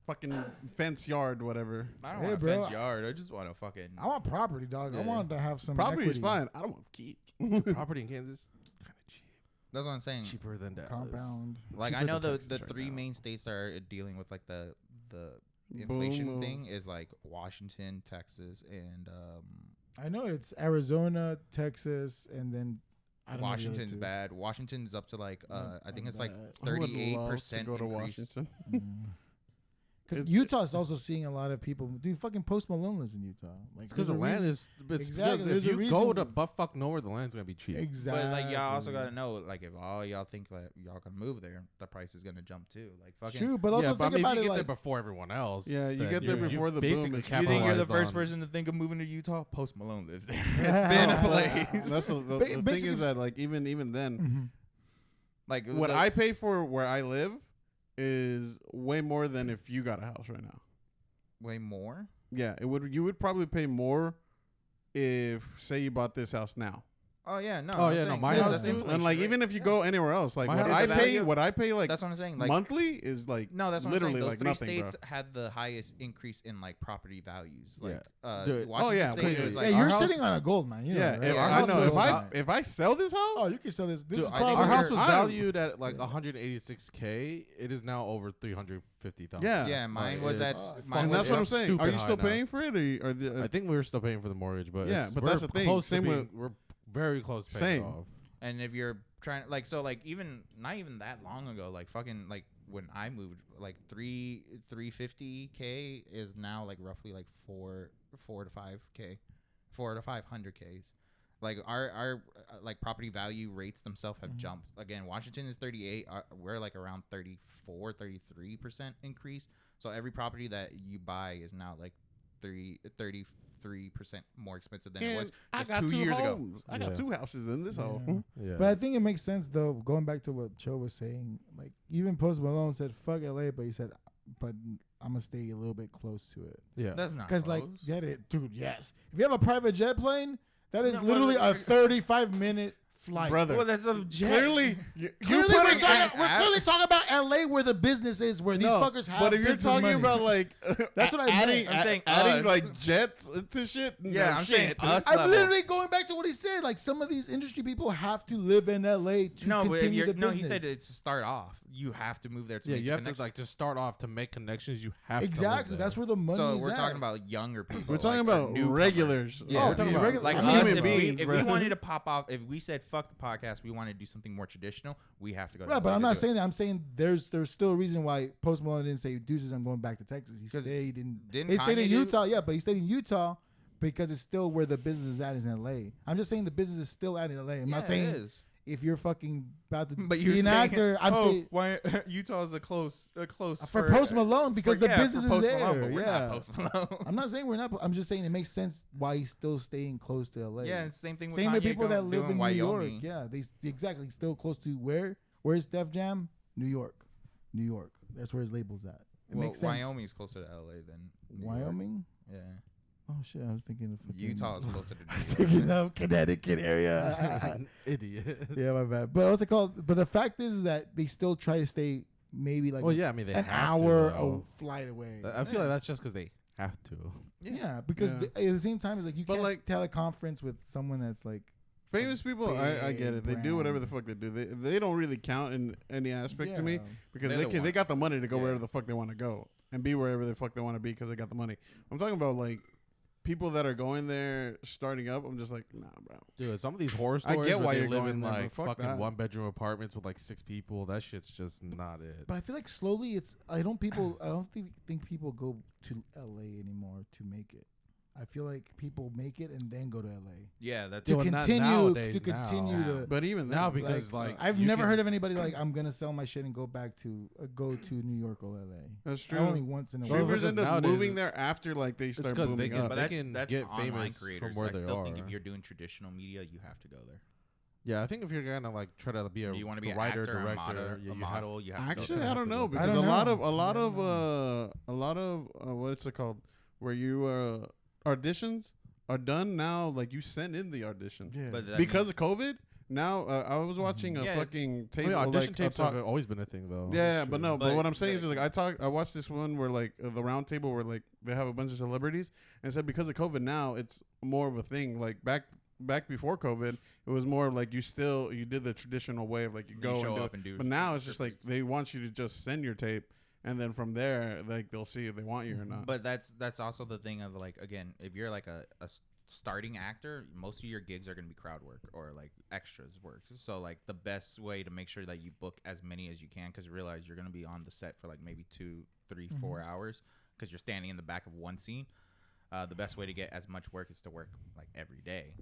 fucking fence yard, whatever. I don't Hey, want a bro. fence yard. I just want to fucking. I want property, dog. I Yeah. want to have some Property is equity. fine. I don't want kids. property in Kansas kind of cheap. That's what I'm saying. Cheaper than Dallas. Compound. Like I cheaper know than the Texas right three now. main states that are dealing with like the inflation Boom. thing is like Washington, Texas, and I know it's Arizona, Texas, and then I don't know the other Washington's two. bad. Washington's up to like I think it's like bad. I would love 38% to go to increase. Washington. Because It's- Utah's also seeing a lot of people. Dude, fucking Post Malone lives in Utah. Like, It's because there's the a land reason- is. It's Exactly, because there's if a you go reason- to buttfuck nowhere, the land's gonna be cheap. Exactly. But like y'all also gotta know, like if all y'all think that y'all can move there, the price is gonna jump too. Like fucking. True, but also yeah, but I think mean, about if you it get like there before everyone else. Yeah, you then get there you before the boom. basically If you You think you're the capitalized first on- person to think of moving to Utah? Post Malone lives there. It's been a place. That's the thing Basically- is that like even then, Mhm. Like what the- I pay for where I live is way more than if you got a house right now. way more. Yeah, it would. You would probably pay more if, say, you bought this house now. Oh yeah, no. Oh, I'm yeah, no, saying my that's house, dude. inflation And like rate. even if you go anywhere else, like My what house- I The pay, value- what I pay like That's what I'm saying. Like monthly is like no, that's what literally I'm saying. Those like three nothing, states had the highest increase in like property values. Like Dude. Washington yeah, State crazy. was Yeah, like our you're house- sitting on a gold mine. You know, Yeah, right? if, our I house know was if I sell this house, Oh, you can sell this. This Dude, is I think probably Our house was I'm- valued at like 186K. It is now over 350,000. yeah, yeah, mine was Like, at it's mine and was that's what I'm at- saying. stupid Are you high still now. paying for it, or I think we were still paying for the mortgage, but Yeah, it's, but we're that's the thing. Close Same to being, with- we're very close to paying Same. it off. And if you're trying like so like even not even that long ago, like fucking like when I moved, like 350K is now like roughly like 4 to 5K, 4 to 500Ks. Like our like property value rates themselves have jumped. Again, Washington is 38. We're like around 33% increase. So every property that you buy is now like 33% more expensive than it was I just got 2 two years ago. homes. I got Yeah. 2 houses in this Yeah. home. Yeah. But I think it makes sense though. Going back to what Cho was saying, like even Post Malone said, "Fuck LA," but he said, "But I'm gonna stay a little bit close to it." yeah. That's not Because like, close. get it, dude. Yes, if you have a private jet plane, that is No, literally well, a 35-minute flight. Brother. Well, that's a jet. Clearly, you Clearly, put we're, it clearly talking about LA, where the business is, where these fuckers have. But if you're business talking money. about like That's what I meant. adding, I'm saying adding us. like jets to shit. Yeah, no I'm shit. saying us. I'm level. literally going back to what he said. Like some of these industry people have to live in LA to No, but if continue you're, the no, business. he said it's to start off. You have to move there to Yeah, make you the have to connection. like to start off to make connections. You have exactly. To live That's there. where the money So is we're at. talking about younger people. We're talking like, about newcomers. regulars. Yeah, Oh, we're talking yeah, about regular- like I us, mean, human if, beings, if bro. we wanted to pop off, if we said fuck the podcast, we wanted to do something more traditional, we have to go. To Right, but LA I'm to not do it. saying that. I'm saying there's still a reason why Post Malone didn't say deuces. I'm going back to Texas. He 'Cause stayed in. didn't He stayed in Kanye do- Utah. Yeah, but he stayed in Utah because it's still where the business is at is in LA. I'm just saying the business is still at in LA. I'm Yeah, not it saying is. if you're fucking about to But you're be an saying, actor. I'm saying why Utah is a close for Post Malone because the business is there. Malone, but we're yeah, not Post Malone. I'm not saying we're not. I'm just saying it makes sense why he's still staying close to LA. Yeah, and same thing with Same with Kanye people that live doing in New Wyoming. York. Yeah, they exactly still close to where? Where's Def Jam? New York. New York. That's where his label's at. It Well, makes sense. Wyoming is closer to LA than New York. Wyoming? Yeah, Oh shit! I was thinking of fucking Utah is closer to I was New York. thinking of Connecticut area. Idiot. Yeah, my bad. But what's it called? But the fact is that they still try to stay maybe like Well, yeah. I mean, they an have hour to, though. flight away. I feel like that's just because they have to. Yeah, because Yeah. at the same time, it's like you But, can't like- teleconference with someone that's like Famous people, I get it. They Big do whatever the brand. fuck they do. They don't really count in any aspect to me Yeah. because They're they the can, they one. got the money to go Yeah. wherever the fuck they want to go and be wherever the fuck they want to be because they got the money. I'm talking about like people that are going there starting up. I'm just like, nah, bro. Dude, some of these horror I stories get where why they you're live going in there, but like fuck fucking that. 1-bedroom apartments with like 6 people. That shit's just not it. But I feel like slowly it's I don't think people go to LA anymore to make it. I feel like people make it and then go to LA Yeah, that's to Well, not continue nowadays continue now. the. But even Now then, because like I've you never can- heard of anybody like I'm gonna sell my shit and go back to go to New York or LA. that's I true. only once in a Well, while. Streamers because end up nowadays moving it's- there after like they start 'cause they booming can- up. but they that's get online famous creators. from where I they still think are. if you're doing traditional media, you have to go there. Yeah, I think if you're gonna like try to be a You want to be an writer, actor, director, a model, yeah, a you have- model. You have to Actually, go I there. don't know I because don't a lot of what's it called where you auditions are done now. Like you send in the audition Yeah. But that because means- of COVID. Now I was watching a Yeah. fucking I tape. mean, audition like, tapes talk- have always been a thing, though. Yeah, That's but true. no. But But what I'm saying is like- I watched this one where like the round table where like they have a bunch of celebrities and said because of COVID now it's more of a thing. Like back before COVID, it was more of like you did the traditional way of like you go show and do up it. and do. But now it's just like they want you to just send your tape and then from there like they'll see if they want you or not. But that's also the thing of like, again, if you're like a starting actor, most of your gigs are going to be crowd work or like extras work. So like the best way to make sure that you book as many as you can, because realize you're going to be on the set for like maybe 2, 3, 4 hours because you're standing in the back of one scene. The best way to get as much work is to work like every day.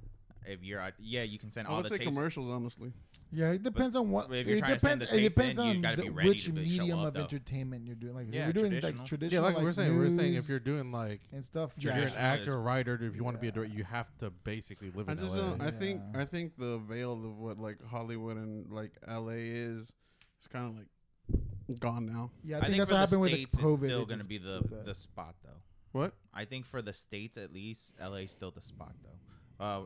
If you're you can send I all would the say tapes. commercials, honestly. Yeah, it depends on what. if you're It trying to send depends. the It tapes depends in, you on gotta be the, ready which to show medium up, of though. entertainment you're doing. Like, Yeah, if you're doing like traditional. traditional, Yeah, like we're saying, if news you're doing like and stuff. if you're an Traditional actor, is- writer, if you want to be a Yeah. director, you have to basically live I in just LA. don't, Yeah. I think the veil of what like Hollywood and like LA is kind of like gone now. Yeah, I I think think that's for what happened the with states, the COVID. it's still it going to just be blew that. the spot though. What? I think for the states at least, LA's still the spot though.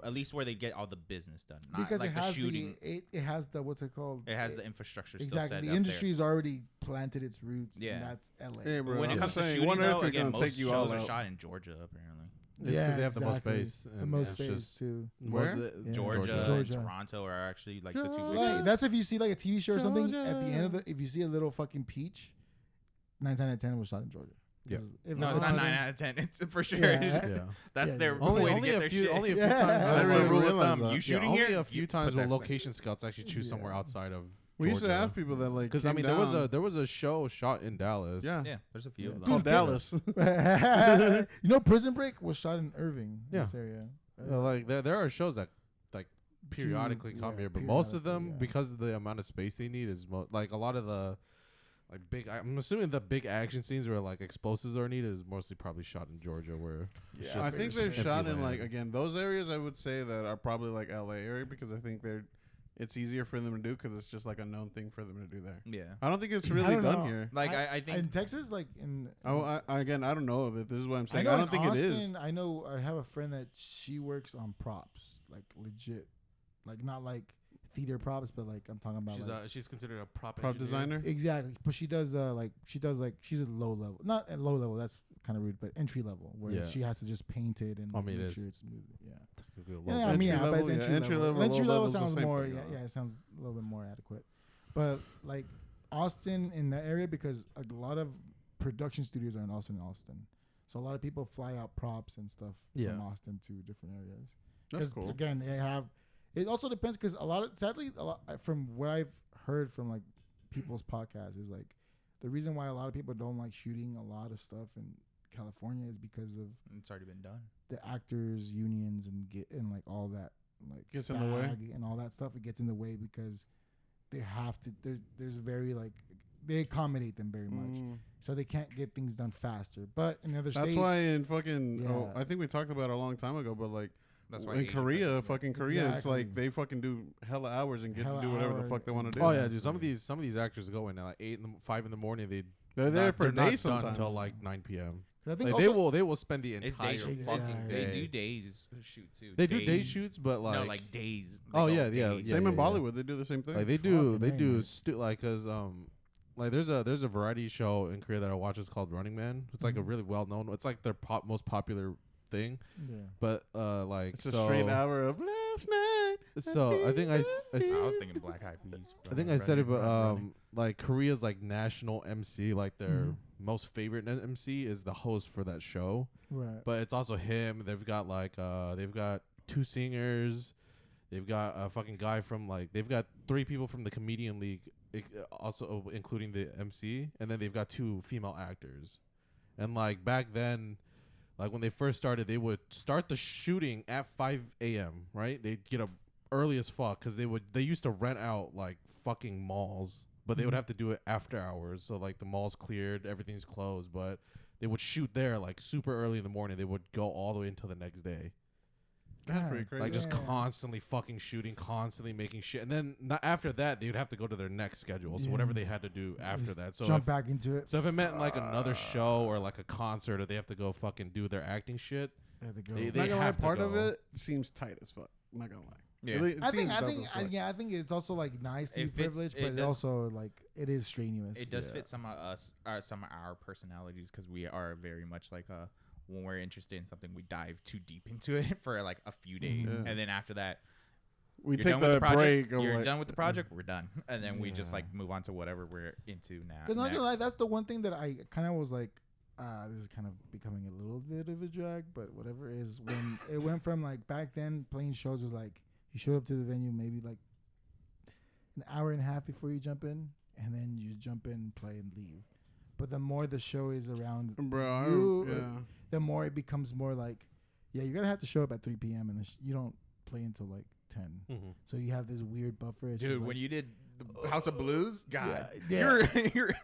At least where they get all the business done, not because like it the has shooting. it has the what's it called? It has the infrastructure exactly. still set The up industry's already planted its roots. Yeah. and that's LA. Hey, bro, When it I'm comes to saying, shooting, one though, earthquake again, gonna most take you shows all are out. shot in Georgia apparently. It's because they have the most exactly. space. The and most it's space just too. Where? Yeah. Georgia, and Toronto are actually like the two. Georgia. biggest. Like that's if you see like a TV show or something at the Georgia. end of the if you see a little fucking peach, 9 times out of 10 was shot in Georgia. Yeah. 'Cause if No, it it's not wasn't- 9 out of 10. It's for sure. Yeah. Yeah. That's Yeah, their yeah. way to Only get a their few, shit. only a few Yeah. times. I That's didn't my even rule of realize thumb. that. You Yeah, shooting only here? a few you times put will that location scouts actually choose somewhere Yeah. outside of. We used to Georgia. ask people that like Because I came mean, down. there was a show shot in Dallas. Yeah. Yeah, there's a few Yeah. of them. Called Dallas. You know, Prison Break was shot in Irving. Yeah. This area. Like there are shows that like periodically come here, but most of them, periodically, yeah. because of the amount of space they need, is like a lot of the like big. I'm assuming the big action scenes where like explosives are needed is mostly probably shot in Georgia, where it's I just think some they're empty shot in land. like again those areas. I would say that are probably like LA area because I think it's easier for them to do because it's just like a known thing for them to do there. Yeah. I don't think it's I really don't done know. here. Like, I in think Texas, like in. Again, I don't know of it. This is what I'm I saying. know I in don't think it is. Austin, I know I have a friend that she works on props, like legit, like not like theater props, but like I'm talking about. She's considered a prop Prop engineer. designer. Exactly, but she does she's at low level, not at low level. That's kind of rude, but entry level where Yeah. she has to just paint it and I mean, it make is sure it's smooth. Yeah, Technically a yeah, low I mean, Entry but level, it's yeah, entry entry level. level, Entry low level level's the sounds same more. thing, Yeah, yeah. yeah, it sounds a little bit more adequate. But like Austin in that area, because a lot of production studios are in Austin. So a lot of people fly out props and stuff Yeah. from Austin to different areas. That's 'Cause, cool. Again, it also depends because sadly, from what I've heard from like people's podcasts is like the reason why a lot of people don't like shooting a lot of stuff in California is because of it's already been done. the actors unions and like all that like Gets in the way. SAG and all that stuff. It gets in the way because they have to. There's very like they accommodate them very much, so they can't get things done faster. But in other That's states, why in fucking Yeah. I think we talked about it a long time ago, but like That's why in Asian Korea, countries- fucking Korea, it's like Exactly. they fucking do hella hours and get Hella to do whatever the hours fuck they want to do. Oh yeah, dude. Some of these actors go in at like 5 in the morning. They're there for they're days not done sometimes. until like 9 p.m. 'cause I think Like also, they will spend the It's entire day shoot. fucking Exactly. day. They do days shoot too. They do day shoots, but like no, like days. Oh, They go yeah, yeah, days. yeah. Same in Bollywood, they do the same thing. like they do Fucking A, man. like cause like there's a variety show in Korea that I watch. It's called Running Man. It's like a really well known. It's like their most popular thing. yeah. But like it's a so straight hour of last night. so I think I I was thinking Black Eyed Peas. I think I said it, but like Korea's like national MC, like their Mhm. most favorite MC is the host for that show. Right. But it's also him. They've got like they've got 2 singers. They've got a fucking guy from like they've got 3 people from the comedian league, also including the MC, and then they've got 2 female actors. And like back then, like when they first started, they would start the shooting at 5 a.m. Right? They'd get up early as fuck because they used to rent out like fucking malls, but they would Mhm. have to do it after hours. So like the mall's cleared, everything's closed, but they would shoot there like super early in the morning. They would go all the way until the next day. That's God pretty crazy. Like just Yeah. constantly fucking shooting, constantly making shit. And then after that, they would have to go to their next schedule. So Yeah. whatever they had to do after Just that. So jump if, back into it. so if it meant like another show or like a concert or they have to go fucking do their acting shit, They have to go. they not gonna lie, have to part of go. it seems tight as fuck. I'm not gonna lie. Yeah. It I think, seems I dope think, as fuck. yeah, I think it's also like nice to It be fits- privileged, it but it does- also like it is strenuous. It does Yeah. fit some of us, some of our personalities, because we are very much like when we're interested in something, we dive too deep into it for like a few days, Yeah. and then after that, We you're take done with the project, break. Of You're like, done with the project. We're done, and then we just Yeah. like move on to whatever we're into now. Because not gonna lie, next. that's the one thing that I kind of was like, this is kind of becoming a little bit of a drag, but whatever is when it went from like back then playing shows was like you showed up to the venue maybe like an hour and a half before you jump in, and then you jump in, play, and leave. But the more the show is around, bro. you, the more it becomes more like, yeah, you're gonna have to show up at 3 p.m. and you don't play until like 10. Mm-hmm. So you have this weird buffer. It's Dude, just when like, you did the House of Blues, God, yeah. you're Dude,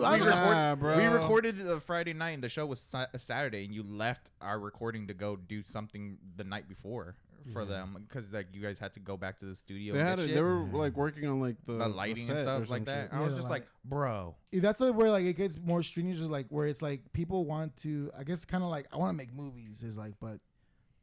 I bro. we recorded a Friday night, and the show was a Saturday, and you left our recording to go do something the night before for them because like you guys had to go back to the studio. They and had get it. shit. They were like working on like the lighting and set or stuff some like that. shit. I was Yeah, just like- like, bro. that's where like it gets more strenuous, just like where it's like people want to, I guess, kind of like I want to make movies is like, but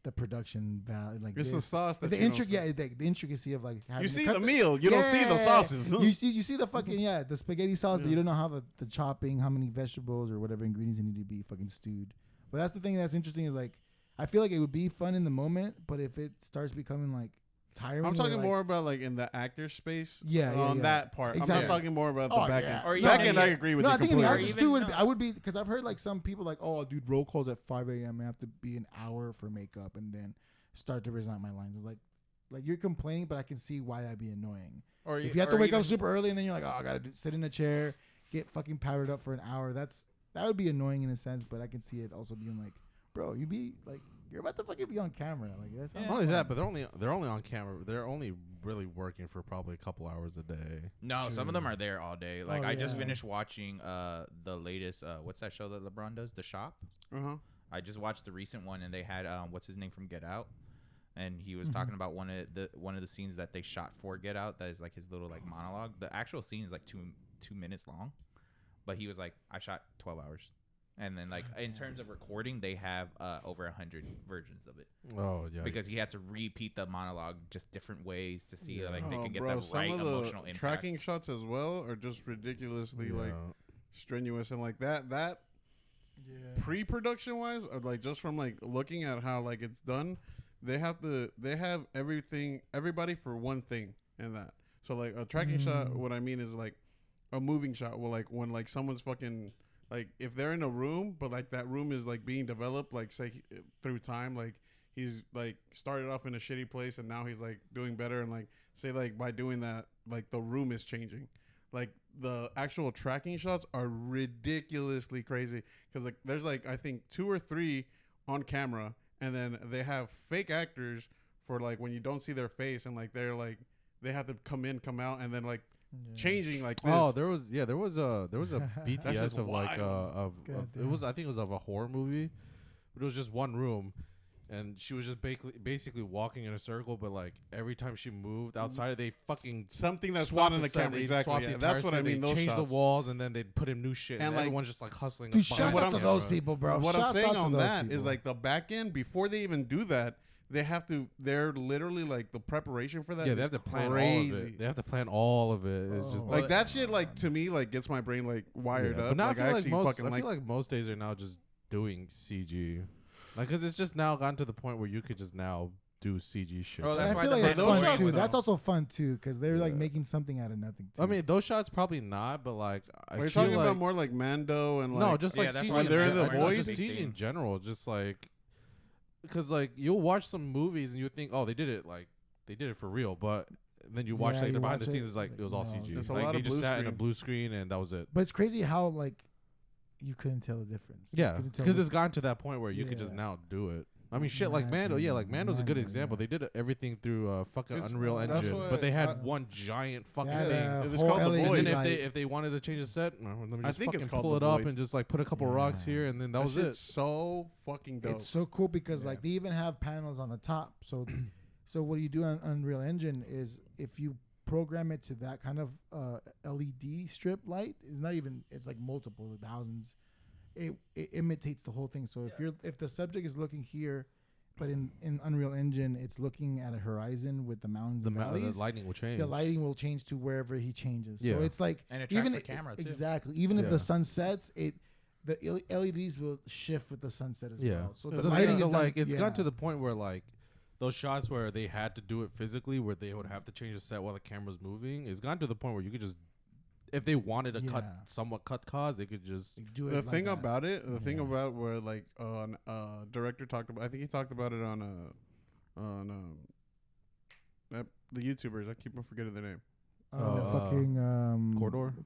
the production value, like It's the this, sauce that the you don't intric, see. yeah, the intricacy of like having You to see cut the meal, you don't see the Yeah. sauces. You see the fucking the spaghetti sauce, but Yeah. you don't know how the chopping, how many vegetables or whatever ingredients need to be fucking stewed. But that's the thing that's interesting is like I feel like it would be fun in the moment, but if it starts becoming like tiring, I'm where, talking like, more about like in the actor space. Yeah, yeah, on yeah. that part. I'm Exactly. not talking more about the Oh, back yeah. end. Or Back even end, I the- agree with No, you I think in the completely. actors Or too. even, I would be because I've heard like some people like, oh, dude, roll calls at 5 a.m. I have to be an hour for makeup and then start to recite my lines. It's like you're complaining, but I can see why that'd be annoying. Or If you have to wake up super early and then you're like, oh, I gotta sit in a chair, get fucking powdered up for an hour. That would be annoying in a sense, but I can see it also being like, bro, you be like, you're about to fucking be on camera. Like that's Yeah. Not only that, but they're only on camera. They're only really working for probably a couple hours a day. No, some of them are there all day. Like Oh, I just yeah. finished watching the latest what's that show that LeBron does? The Shop. Uh-huh. I just watched the recent one, and they had what's his name from Get Out, and he was Mhm. talking about one of the scenes that they shot for Get Out. That is like his little like monologue. The actual scene is like two minutes long, but he was like, I shot 12 hours, and then like in terms of recording, they have over 100 versions of it Oh yeah, because he had to repeat the monologue just different ways to see Yeah. like they can get bro, the some right of emotional the impact. tracking shots as well are just ridiculously like strenuous and like that yeah. pre-production wise, or like just from like looking at how like it's done, they have everybody for one thing in that. So like a tracking shot, what I mean is like a moving shot. Well, like when like someone's fucking like if they're in a room, but like that room is like being developed, like say through time, like he's like started off in a shitty place and now he's like doing better, and like say like by doing that, like the room is changing. Like the actual tracking shots are ridiculously crazy because like there's like I think 2 or 3 on camera, and then they have fake actors for like when you don't see their face, and like they're like they have to come in, come out, and then like changing like this. Oh, there was a BTS just of like wild. of it was I think it was of a horror movie, but it was just one room, and she was just basically walking in a circle, but like every time she moved outside, they fucking Something that's swapped not in the set, camera. they Exactly. swapped Yeah, the entire that's what I set, mean. They Those changed shots. the walls, and then they'd put in new shit, and And, like- everyone's just like hustling. Dude, behind shouts what out the to I'm- those camera. people, bro. What I'm Shouts saying out to on those that is people. like the back end before they even do that, they have to. They're literally like the preparation for that. Yeah, they is have to plan crazy. all of it. They have to plan all of it. It's just Oh. Like that shit, like to me, like gets my brain like wired yeah. up. But now Like I I feel actually like fucking I feel like most days are now just doing CG, like because it's just now gotten to the point where you could just now do CG shit. Well, that's I why feel the like it's those fun shots, too. though. That's also fun too because they're like Yeah. making something out of nothing. Too. I mean, those shots probably not, but like I Are you feel talking like about more like Mando and like no, just Yeah, like that's CG. why in they're in gen- the like, void. just Big CG in thing. general, just like because like you'll watch some movies and you think, oh, they did it for real, but then you watch Yeah, like the you behind the watch scenes, it, it's like it was all no, CG. it's a Like lot they of just blue sat in a screen. blue screen and that was it. but it's crazy how like you couldn't tell the difference. You Yeah, couldn't tell because it's what's- gotten to that point where you could just Yeah. now do it. I mean, It's shit like Mando. Yeah, like Mando's a good Mando, example. yeah. They did everything through fucking It's- Unreal that's Engine, why but they had I- one giant fucking Yeah, thing. It's whole called The LED Void. And then light. if they wanted to change the set, no, let me I just think it's fucking called pull The it up Void. and just like put a couple rocks Yeah. here, and then that that was shit's it. so fucking dope. It's so cool because Yeah. like they even have panels on the top. So, so what you do on Unreal Engine is if you program it to that kind of LED strip light, it's not even. It's like multiple thousands. It imitates the whole thing. So if the subject is looking here, but in Unreal Engine, it's looking at a horizon with the mountains The and valleys. lighting will change. The lighting will change to wherever he changes. Yeah. So it's like And it tracks even the camera, too. Exactly. Even if Yeah. the sun sets, the LEDs will shift with the sunset as well. So It's the like- lighting is so done- like it's yeah. gotten to the point where like those shots where they had to do it physically, where they would have to change the set while the camera's moving, it's gotten to the point where you could just, if they wanted to Yeah. somewhat cut costs, they could just. do it The like thing that. about it, the thing Yeah. about where like director talked about, I think he talked about it on the YouTubers. I keep on forgetting their name. Fucking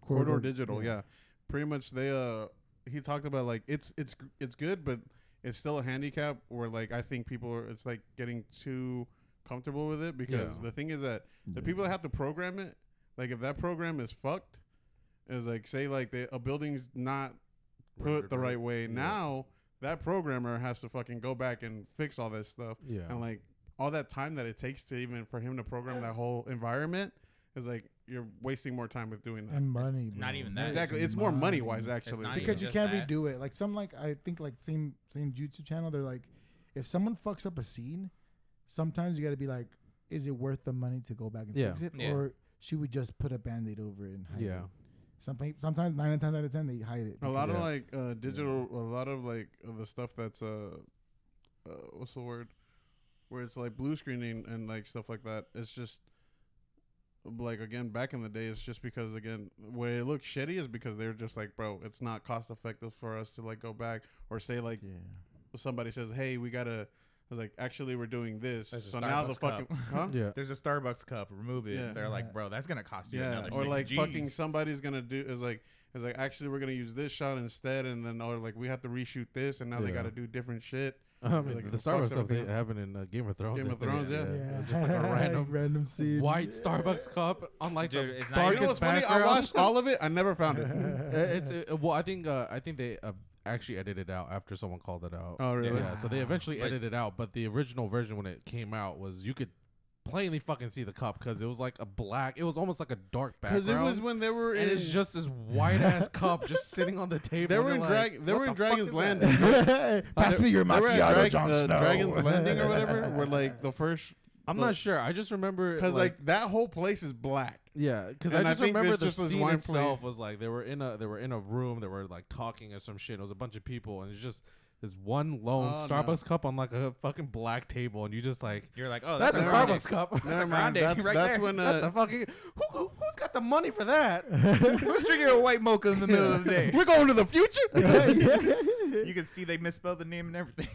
Corridor Digital, yeah. Pretty much they he talked about like it's good, but it's still a handicap where like I think people are, it's like getting too comfortable with it because Yeah. the thing is that the people that have to program it, like if that program is fucked, is like say like a building's not put Rendered the right. right way. Yeah. Now that programmer has to fucking go back and fix all this stuff. Yeah. And like all that time that it takes to even for him to program that whole environment is like you're wasting more time with doing that. and money. Bro. not even that. Exactly. It's more money wise actually. not because you just can't that. redo it. Like some I think like same YouTube channel. They're like, if someone fucks up a scene, sometimes you got to be like, is it worth the money to go back and Yeah. fix it, Yeah. or should we just put a Band-Aid over it and hide Yeah. it? Sometimes 9 times out of 10 they hide it. A lot of Yeah. like digital, a lot of like the stuff that's what's the word? Where it's like blue screening and like stuff like that. It's just like again back in the day. It's just because again where it looks shitty is because they're just like, bro, it's not cost effective for us to like go back or say like somebody says, hey, we gotta. I was like, actually, we're doing this. There's a So now the Starbucks fucking cup. huh? Yeah. There's a Starbucks cup. Remove it. Yeah. They're Yeah. like, bro, that's gonna cost you Yeah, another or 6 like Gs. fucking somebody's gonna do is like actually we're gonna use this shot instead, and then or like we have to reshoot this, and now they Yeah. got to do different shit. I mean, Like, the it fucks Starbucks stuff everything up. happened in Game of Thrones. Game I of think. Thrones, yeah. Yeah. Just like a random scene. white Starbucks cup on like Dude, the it's not darkest even- You know what's funny? I background. watched all of it. I never found it. Well, I think they actually edited it out after someone called it out. Oh, really? Yeah, so they eventually Like- edited it out, but the original version when it came out was you could plainly fucking see the cup because it was like it was almost like a dark background. Because it was when they were in. and it's just this white ass cup just sitting on the table. They and were you're in like, They what were in the fuck Dragon's is Landing. that? Pass me your They were at macchiato, Jon Snow. Dragon's Landing or whatever. Where like the first, I'm not sure. I just remember because like that whole place is black. yeah, because And I I just think remember this the just was scene wine itself play. was like they were in a room. They were like talking or some shit. It was a bunch of people, and it's just this one lone Oh, no. Starbucks cup on like a fucking black table, and you just like You're like, oh, that's a Grande. Starbucks cup. Never Grande mind. right That's there. when That's a fucking who's got the money for that? Who's drinking a white mocha in the middle of the day? we're going to the future. You can see they misspelled the name and everything.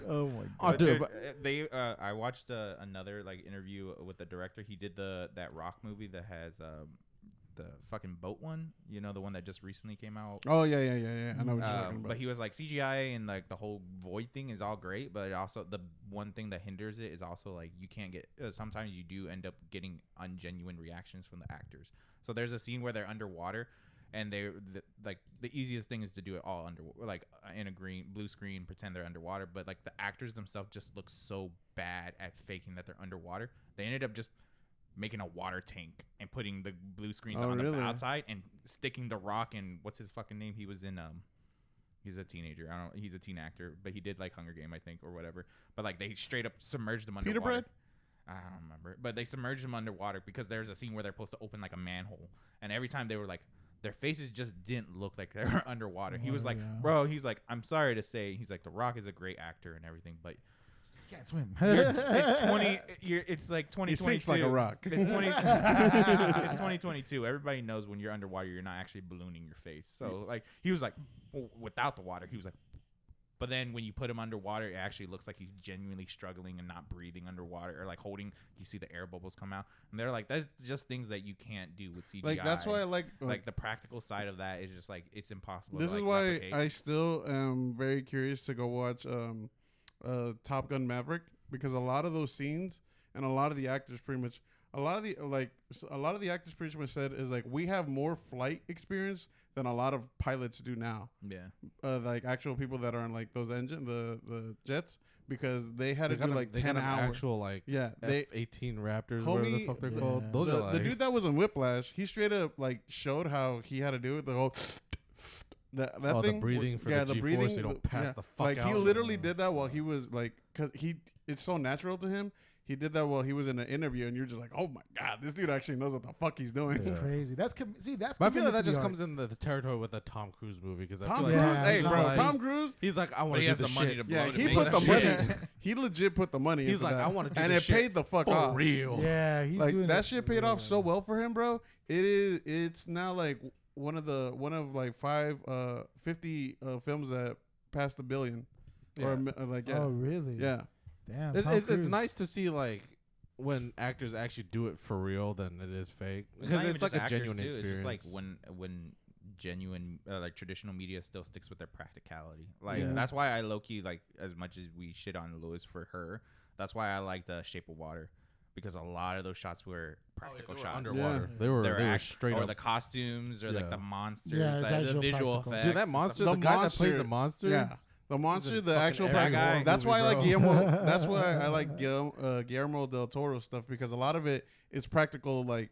Oh my Oh, god. dude, They I watched another like interview with the director. He did that rock movie that has the fucking boat one. You know, the one that just recently came out. Oh yeah. I know what you're talking about. But he was like CGI and like the whole void thing is all great, but it also the one thing that hinders it is also like you can't get. Sometimes you do end up getting ungenuine reactions from the actors. So there's a scene where they're underwater, and like the easiest thing is to do it all under like in a blue screen, pretend they're underwater. But like the actors themselves just look so bad at faking that they're underwater. They ended up just making a water tank and putting the blue screens on really? the outside and sticking the rock and what's his fucking name? He was in he's a teenager. I don't. He's a teen actor, but he did like Hunger Game, I think, or whatever. But like they straight up submerged him underwater. Peter Bread? I don't remember, but they submerged him underwater because there's a scene where they're supposed to open like a manhole, and every time they were like, their faces just didn't look like they were underwater. He was like, yeah. bro, he's like, I'm sorry to say, he's like, The Rock is a great actor and everything, but Can't swim. it's like 2022. He sinks like a rock. It's 2022. Everybody knows when you're underwater, you're not actually ballooning your face. So like he was like, without the water, he was like, but then when you put him underwater, it actually looks like he's genuinely struggling and not breathing underwater or like holding. You see the air bubbles come out, and they're like, that's just things that you can't do with CGI. Like that's why I like the practical side of that is just like it's impossible. this to, is like, why replicate. I still am very curious to go watch Top Gun Maverick, because a lot of those scenes and a lot of the actors pretty much a lot of the actors pretty much said is like we have more flight experience than a lot of pilots do now. Yeah. Like actual people that are on like those the jets, because they had to do like they 10 got hours. actual like Yeah, they F-18 Raptors, whatever the Homie, fuck they're yeah. called. Those are like the dude that was in Whiplash, he straight up like showed how he had to do it. The whole That Oh, the thing, breathing for yeah, the the G-force breathing, so you don't pass the fuck like out. he literally did that while he was like, cause it's so natural to him. He did that while he was in an interview, and you're just like, oh my god, this dude actually knows what the fuck he's doing. It's Yeah. crazy. That's that's. But I feel like commitment that to just the comes arts. in the territory with the Tom Cruise movie because Tom I Cruise, feel Yeah, like hey he's bro, like, Tom Cruise, he's like, I want But to he do has the the money shit. to blow yeah, to he make put that the shit. money. He legit put the money. He's into like, that. I want to do and this it shit paid the fuck for off. real. Yeah, he's Like doing that it shit paid off so real. well for him, bro. It's now like one of like 50 films that passed the billion. Yeah. Or like yeah. Oh really? Yeah. Damn. It's, Tom it's Cruise. nice to see like when actors actually do it for real than it is fake It's not because even it's like just a actors, genuine too. experience. It's just like when genuine like traditional media still sticks with their practicality. Like Yeah. that's why I low key like as much as we shit on Lewis for her. That's why I like the Shape of Water because a lot of those shots were practical shots. underwater. Yeah. They were straight or up. the costumes or like Yeah. the monsters, Yeah, it's the actual visual practical. effects. Dude, that and monster, stuff. The the guy that plays monster- the monster. Yeah. The monster, the fucking actual epic guy. horror That's movie, why I like bro. Guillermo. That's why I like Guillermo del Toro stuff because a lot of it is practical, like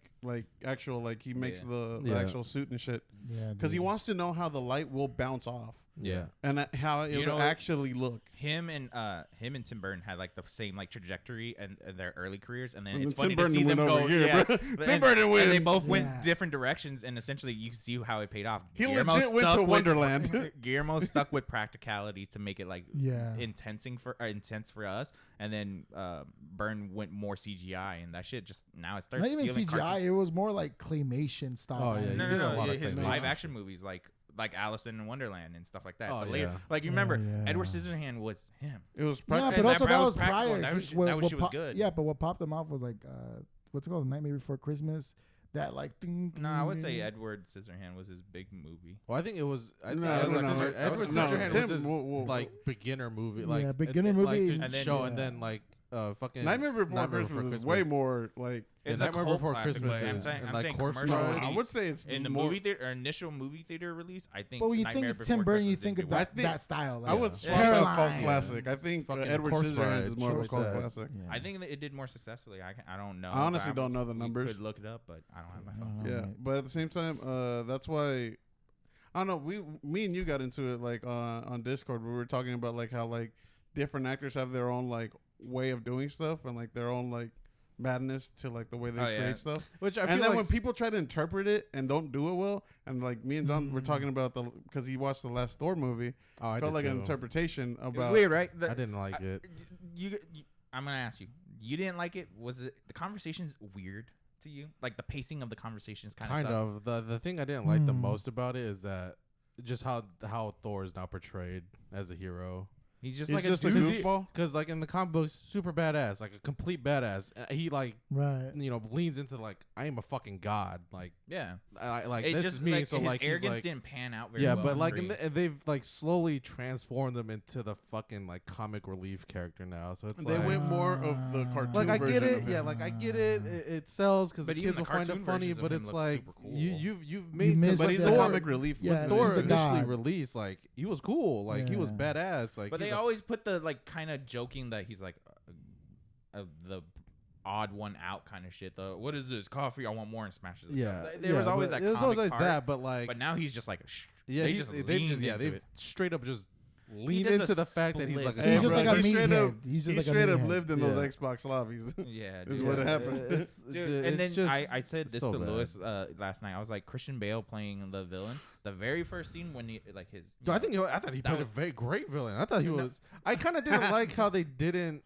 actual, like he makes Yeah. the Yeah. actual suit and shit Yeah. because he dude. wants to know how the light will bounce off Yeah. and how it You will know- actually look. Him and Tim Burton had like the same like trajectory and their early careers, and then And it's then funny Tim to see Burton them went go. over here, Yeah, bro. Tim and- Burton and they win. both Yeah. went different directions, and essentially you see how it paid off. He Guillermo legit went stuck to with- Wonderland. Guillermo stuck with practicality to make it like Yeah. intense for us, and then Burn went more CGI, and that shit just now it starts. Not even feeling CGI. cartoon- it was more like claymation style. Oh, yeah, animation. he No, did a no, lot no. of His claymation. live action movies like Alice in Wonderland and stuff like that. Oh, But later, yeah. like you remember, yeah. Edward Scissorhand was him. It was Yeah, practical. but And also that that was was practical. prior. That was- What- that was- what she was pop- good. Yeah, but what popped them off was like what's it called? The Nightmare Before Christmas. That like ding, No, I would say ding. Edward Scissorhand was his big movie. Well, I think it was. I think No, Edward no, no. Scissorhand- Edward No, Scissorhand Tim, was his whoa. like beginner movie, like Yeah, beginner like, movie. to And then- show, yeah. and then like fucking Nightmare Before Christmas is way more like. It's Yeah, a Nightmare cult Before classic, Christmas but I'm is- saying, and, I'm like, saying Corpse commercial Bride. release. I would say it's in the more, movie theater or initial movie theater release. I think. But when you Nightmare think of Before Tim Burton, you Christmas think did of good. I that, think- that style. Like, I would Yeah. swap out cult Caroline. classic. I think Fucking Edward Corpse Scissorhands Bride, is more of a shit cult like that. classic. Yeah. I think that it did more successfully. I don't know. I honestly but don't know the we numbers. could look it up, but I don't have my I phone. don't know, Yeah, mate. but at the same time, that's why I don't know. Me and you got into it like on Discord. We were talking about like how like different actors have their own like way of doing stuff and like their own like madness to like the way they Oh, yeah. create stuff. which I And feel then like when people try to interpret it and don't do it well, and like me and John were Mm. talking about because he watched the last Thor movie, oh, I felt did like an too. interpretation It was about. weird, right? I didn't like it. I'm gonna ask you. You didn't like it? Was it the conversations weird to you? Like the pacing of the conversations kind Kind of. The thing I didn't like the Hmm. most about it is that just how Thor is now portrayed as a hero. He's just He's like just a a dude. goofball. Because like in the comic books, super badass, like a complete badass. He like Right. leans into like I am a fucking god. Like Yeah. I like It this just is me. like, so his like he's arrogance like didn't pan out very yeah, well. but on like screen. they've like slowly transformed him into the fucking like comic relief character now. So it's They like went more of the cartoon like I version get it, of yeah, him. like I get it. It sells because the But even kids the will find it cartoon funny. versions of But him it's look like super cool. you've made missed But because he's the the Thor, comic relief. Yeah, with Thor he's a the- initially god. released like he was cool, like he was Yeah. badass, like But he's they a- always put the like kind of joking that he's like the odd one out kind of shit. The what is this coffee? I want more and smashes. it. yeah. There was yeah, always but that. It was comic always part, that, but like But now he's just like shh. yeah, they just they've leaned just into they've it. straight up just leaned does a into the fact that he's split like a He's just bro, like a he straight meathead. up- He's just He like a straight up meathead. lived in Yeah. those Xbox lobbies. Yeah, Is dude. what happened. It's, Dude, and it's then just I said this so to bad. Lewis last night. I was like Christian Bale playing the villain. The very first scene when he like his. Dude, I thought he that played was- a very great villain. I thought he No. was. I kind of didn't like how they didn't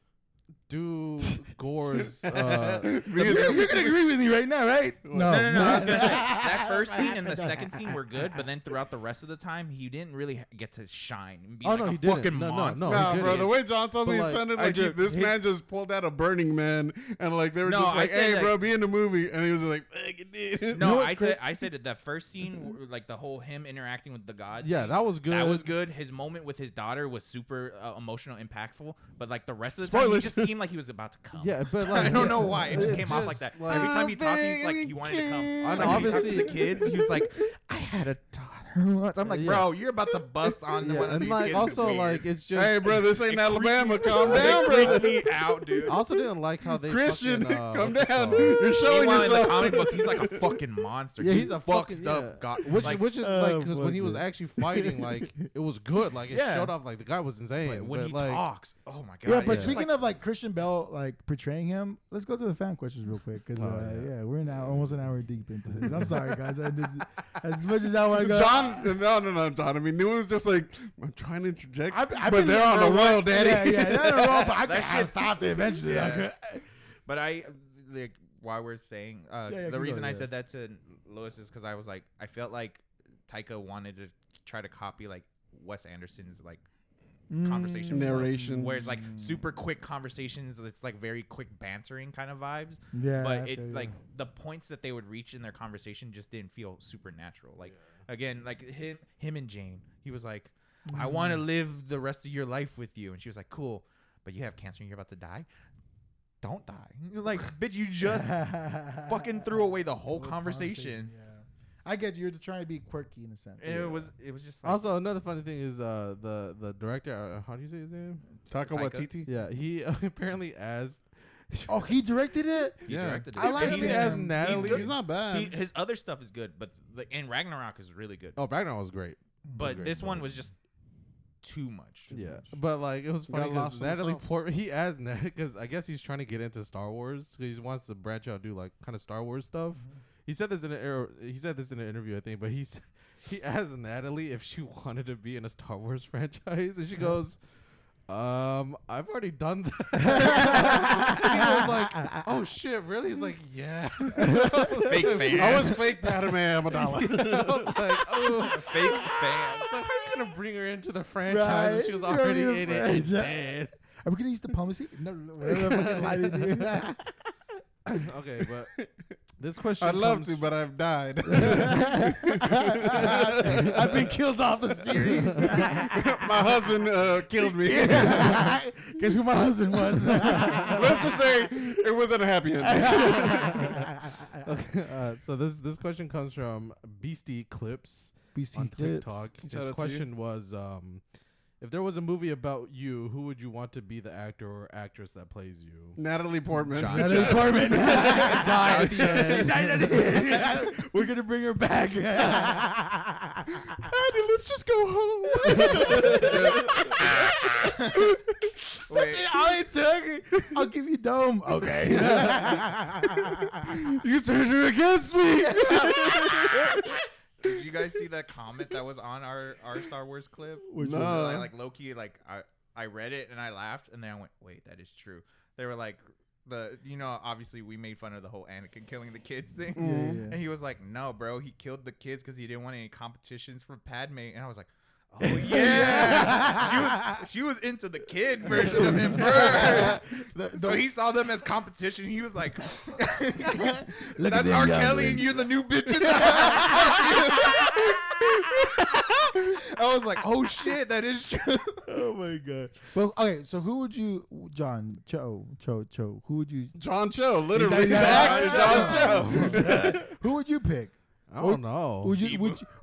do Gore's. You're gonna agree with me right now, right? No. I was gonna say that first scene and the second scene were good, but then throughout the rest of the time, he didn't really get to shine and be Oh, like no, a he didn't. fucking No, no, monster. no. Nah, he bro, did. the way John told But, me, it like, sounded I like just- this man just pulled out a Burning Man, and like they were No, just I like, said, "Hey, like- bro, be in the movie," and he was like, "Fuck it, dude." No, what's I crazy? said I said it. That first scene, like the whole him interacting with the god. Yeah, thing, that was good. That was good. His moment with his daughter was super emotional, impactful. But like the rest of the time, Spoilers. he just seemed seemed like he was about to come. Yeah, but like I don't know why. It just came off like that. just, like- Every time he talked, he's like he wanted to come. And Like, obviously- he talked to the kids, he was like, I had a daughter once. I'm like, bro, you're about to bust on one of and these like kids. also Weird. like it's just Hey, bro, this ain't It Alabama. creeped- Calm it down, creeped brother. me out, dude. I also didn't like how they Christian, fucking, come what's it down. called? You're showing Meanwhile, in the yourself. comic books, he's like a fucking monster. Yeah, He he's a fucked fucking up. God, which like, which is like because when fuck he was it. actually fighting, like it was good. Like it Yeah. showed off like the guy was insane. but when he like, talks, oh my god. Yeah, but it's just speaking like, of like Christian Bell like portraying him, let's go to the fan questions real quick because yeah. we're now almost an hour deep into this. I'm sorry, guys. As much as I want to go, John, no, John. I mean, Newman was just like, I'm trying to interject, I've but been they're on for a what- roll, daddy. Yeah, they're on a roll, but I That could have stopped it eventually. Yeah. I could- But I like while we're saying keep the reason going, I yeah. said that to Lewis is because I was like I felt like Taika wanted to try to copy like Wes Anderson's like conversation flow, Narration. where it's like super quick conversations. It's like very quick bantering kind of vibes. Yeah, I But feel it you. like the points that they would reach in their conversation just didn't feel supernatural. Like again, like him and Jane. He was like, I want to live the rest of your life with you, and she was like, cool, but you have cancer and you're about to die. Don't die. You're like, bitch, you just fucking threw away the whole conversation. Yeah. I get you. You're trying to be quirky in a sense. And it was just like, also another funny thing is the director. How do you say his name? Taika Taika. Waititi. Yeah, he apparently asked. Oh, he directed it. he Yeah. directed it. I like He's- him. As He's Natalie. good. He's not bad. his other stuff is good, but and Ragnarok is really good. Oh, Ragnarok was great. But great, this one but- was just too much. Yeah, but like it was Got funny lost because in Natalie himself. Portman. He asked because I guess he's trying to get into Star Wars because he wants to branch out, and do like kind of Star Wars stuff. He said this in an interview, I think, but he asked Natalie if she wanted to be in a Star Wars franchise, and she goes, I've already done that. And he was like, oh shit, really? He's like, yeah. Fake fan. I was fake Padme Amidala. I was like, oh, Fake fan. like, how are you gonna bring her into the franchise? And she was Right. already You're in it already and a dead. Are we gonna use diplomacy? No, whatever the fucking lie they do. Okay, but this question I'd love comes- to, but I've died. I've been killed off the series. My husband killed me. Guess who my husband was? Let's just say it wasn't a happy ending. So this question comes from Beastie Clips BC on Clips. TikTok. Shout out His to question was, if there was a movie about you, who would you want to be the actor or actress that plays you? Natalie Portman. John. Natalie Portman. Die at the end. She died at the end. We're gonna bring her back. Andy, let's just go home. Wait, All it took. I'll give you dome. Okay. You turned her against me. did you guys see that comment that was on our Star Wars clip? Which No. one? Like Loki, like I read it and I laughed, and then I went, wait, that is true. They were like, obviously we made fun of the whole Anakin killing the kids thing. Yeah. And he was like, no, bro, he killed the kids because he didn't want any competitions from Padme. And I was like, oh, yeah. she was into the kid version of him first. So he saw them as competition. He was like, Look that's at them R. young Kelly ones. and you're the new bitches. I was like, oh, shit, that is true. Oh my god. Well, okay. So who would you, John Cho? Who would you? John Cho, literally. He's The actor, John John Cho. Who would you pick? I don't know.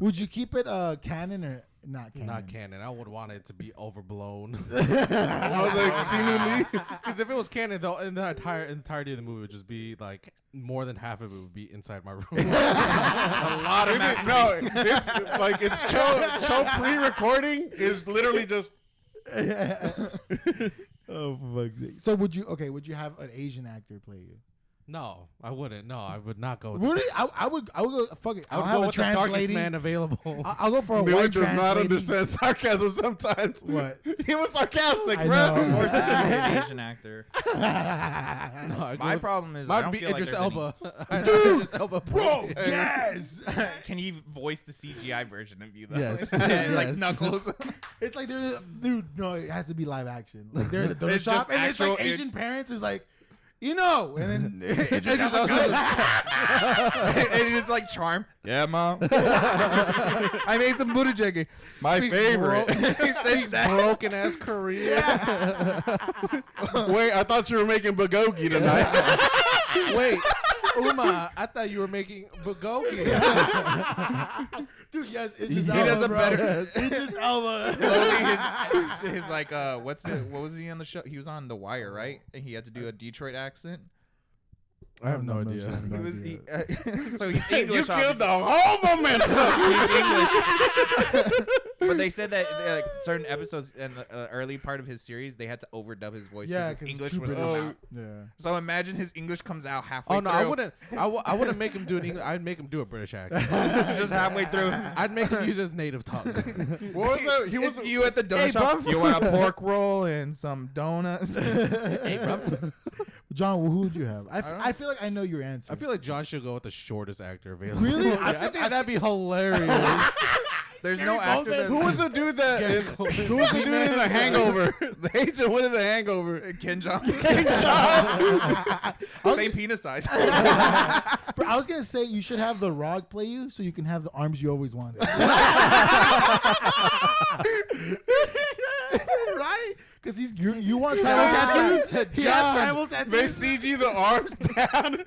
Would you keep it canon or not canon? Not canon. I would want it to be overblown. I was like, Simu Lee. Because if it was canon, though, in the entirety of the movie would just be like more than half of it would be inside my room. A lot of No, it's like it's Cho pre-recording is literally just. Oh, for fuck's sake. So would you have an Asian actor play you? No, I wouldn't. No, I would not go with. Really? I would go. Fuck it. I I'll would have go a with the trans darkest lady. man available. I'll go for a Newman white does trans not lady. understand sarcasm sometimes. What? He was sarcastic, I bro. know. Or an Asian actor. No, I'd go My with- problem is I Mine don't would be feel like Idris there's any- Elba. I'd have Idris Elba Bro, play. yes. Can you voice the CGI version of you though? Yes. Like Yes. Knuckles. It's like dude. No, it has to be live action. Like they're in the donut It's shop, just and it's like actual- Asian parents is like. you know, and then Idris Elba. And he's like, charm. Yeah, mom. I made some Buttigieg. My favorite. He said that. Broken ass Korean. Wait, I thought you were making bulgogi tonight. Wait, Uma, I thought you were making bulgogi. dude, yes, He does a better. Idris Elba. Slowly, his like, what was he on the show? He was on The Wire, right? And he had to do a Detroit accent. I have no idea. He was, so he's English. You killed the obviously. whole momentum. But they said that like, certain episodes in the early part of his series, they had to overdub his voice Yeah, because his because English was come out. Yeah. So imagine his English comes out halfway Oh no, through. I wouldn't. I wouldn't make him do an English. I'd make him do a British accent. Just halfway through. I'd make him use his native tongue. What was that? He was It's you at the donut Hey, shop. buff. You want a pork roll and some donuts? Hey, bro. John, who would you have? don't know. I feel like I know your answer. I feel like John should go with the shortest actor available. Really? Yeah, I think that'd be hilarious. There's no actor that Who was the dude that? Who was the dude in The Hangover? The agent went in The Hangover. Ken John. was- Same penis size. Bro, I was gonna say you should have The Rock play you, so you can have the arms you always wanted. Right? Because you want tribal tattoos. He has tribal They tattoos. CG the arms down.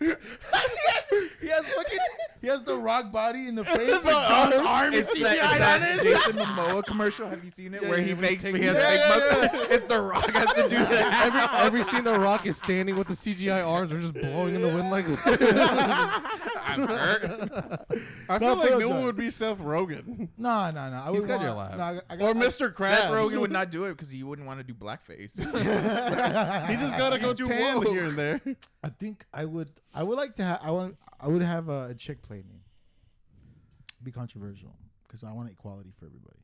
He has the Rock body in the face, The but John's arms. arm is It's CGI'd that on it. Jason Momoa commercial. Have you seen it? Yeah, Where yeah, he when he fakes takes- he has Yeah, fake yeah, muscle. It's The Rock has to do that. Every scene The Rock is standing with the CGI arms are just blowing in the wind like I'm hurt. I feel like Phil no one John. would be Seth Rogen No. I He's would got want, your laugh. No, I or got, Mr. Krabs. Seth Rogen would not do it because he wouldn't want to do blackface. He just gotta go Too tan woke. here and there. I think I would like to have. I would have a chick play me. Be controversial because I want equality for everybody.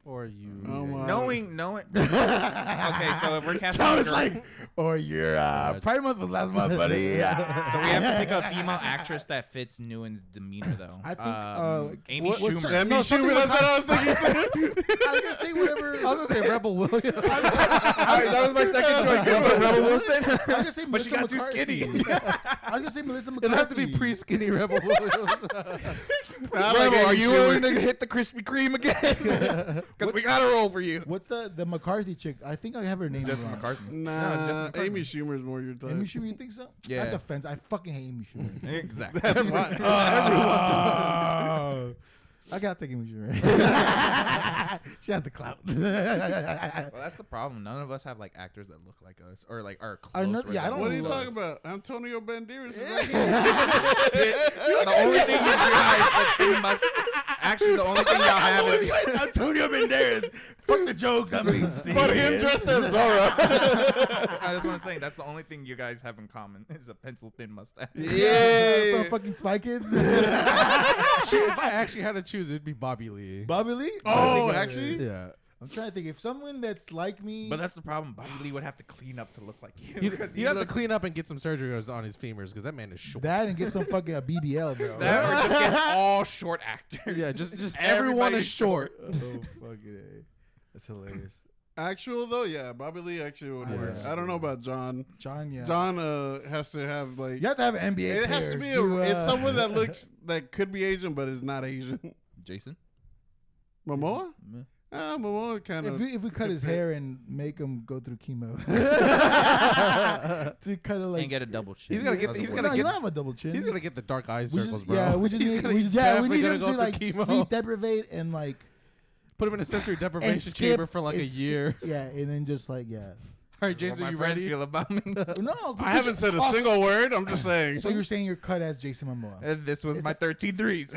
or you. Oh my. knowing. Okay, so if we're casting, So a it's girl- like, or your Pride Month was last month, buddy. so we have to pick a female actress that fits Nguyen's demeanor, though. I think Amy what's Schumer. her- Amy No, Schumer, something that's like- what I was thinking. I was gonna say whatever. I was gonna say Rebel Williams. That was my second choice. Go with Rebel Wilson. I was gonna say But she Melissa got too McCarthy. skinny. I was gonna say Melissa McCarthy. It'd have to be pre-skinny Rebel Williams. I like Rebel, Amy are you Schumer. willing to hit the Krispy Kreme again? Because we got to roll for you. What's the McCarthy chick? I think I have her name Jessica wrong. McCarthy. Nah, No, it's Jessica Amy Schumer's more your type. Amy Schumer, you think so? Yeah. That's offensive. I fucking hate Amy Schumer. Exactly. That's fine. I gotta take Amy Schumer. She has the clout. Well, that's the problem. None of us have like actors that look like us or like are close. I don't What are you love- talking about? Antonio Banderas is right The only thing you realize is must. Actually, the only thing y'all have is. Antonio Banderas. Fuck the jokes. I'm being serious. But him dressed as Zorro. That's what I'm saying. That's the only thing you guys have in common is a pencil thin mustache. Yeah. From fucking Spy Kids. If I actually had to choose, it'd be Bobby Lee. Bobby Lee. Oh, I think, actually? Yeah. I'm trying to think. If someone that's like me. But that's the problem. Bobby Lee would have to clean up to look like you. He'd, because he'd have to clean up and get some surgery on his femurs because that man is short. that and get some fucking a BBL, bro. That or just get all short actors. Yeah, just everyone Everybody's is short. Oh, fucking A. That's hilarious. Actual though, yeah, Bobby Lee actually would work. Yeah. I don't know about John. John, yeah. John has to have like You have to have an NBA it has to player. be it's someone that looks that could be Asian but is not Asian. Jason? Momoa? Momoa kind of. If we cut his hair and make him go through chemo, to kind of like And get a double chin. He's gonna get- Doesn't he's work. gonna no, get- you don't have a double chin. He's gonna get the dark eye We circles, just, bro. yeah, we just He's need, gonna- we, he's yeah, we definitely need gonna him go to through like chemo. sleep deprivate and like Put him in a sensory deprivation skip- chamber for like a and skip- year. Yeah, and then just like All right, What Jason, my you friends ready? feel about me. no. I haven't said a also- single word. I'm just saying. So you're saying you're cut as Jason Momoa? And this was Is my that- 13 threes.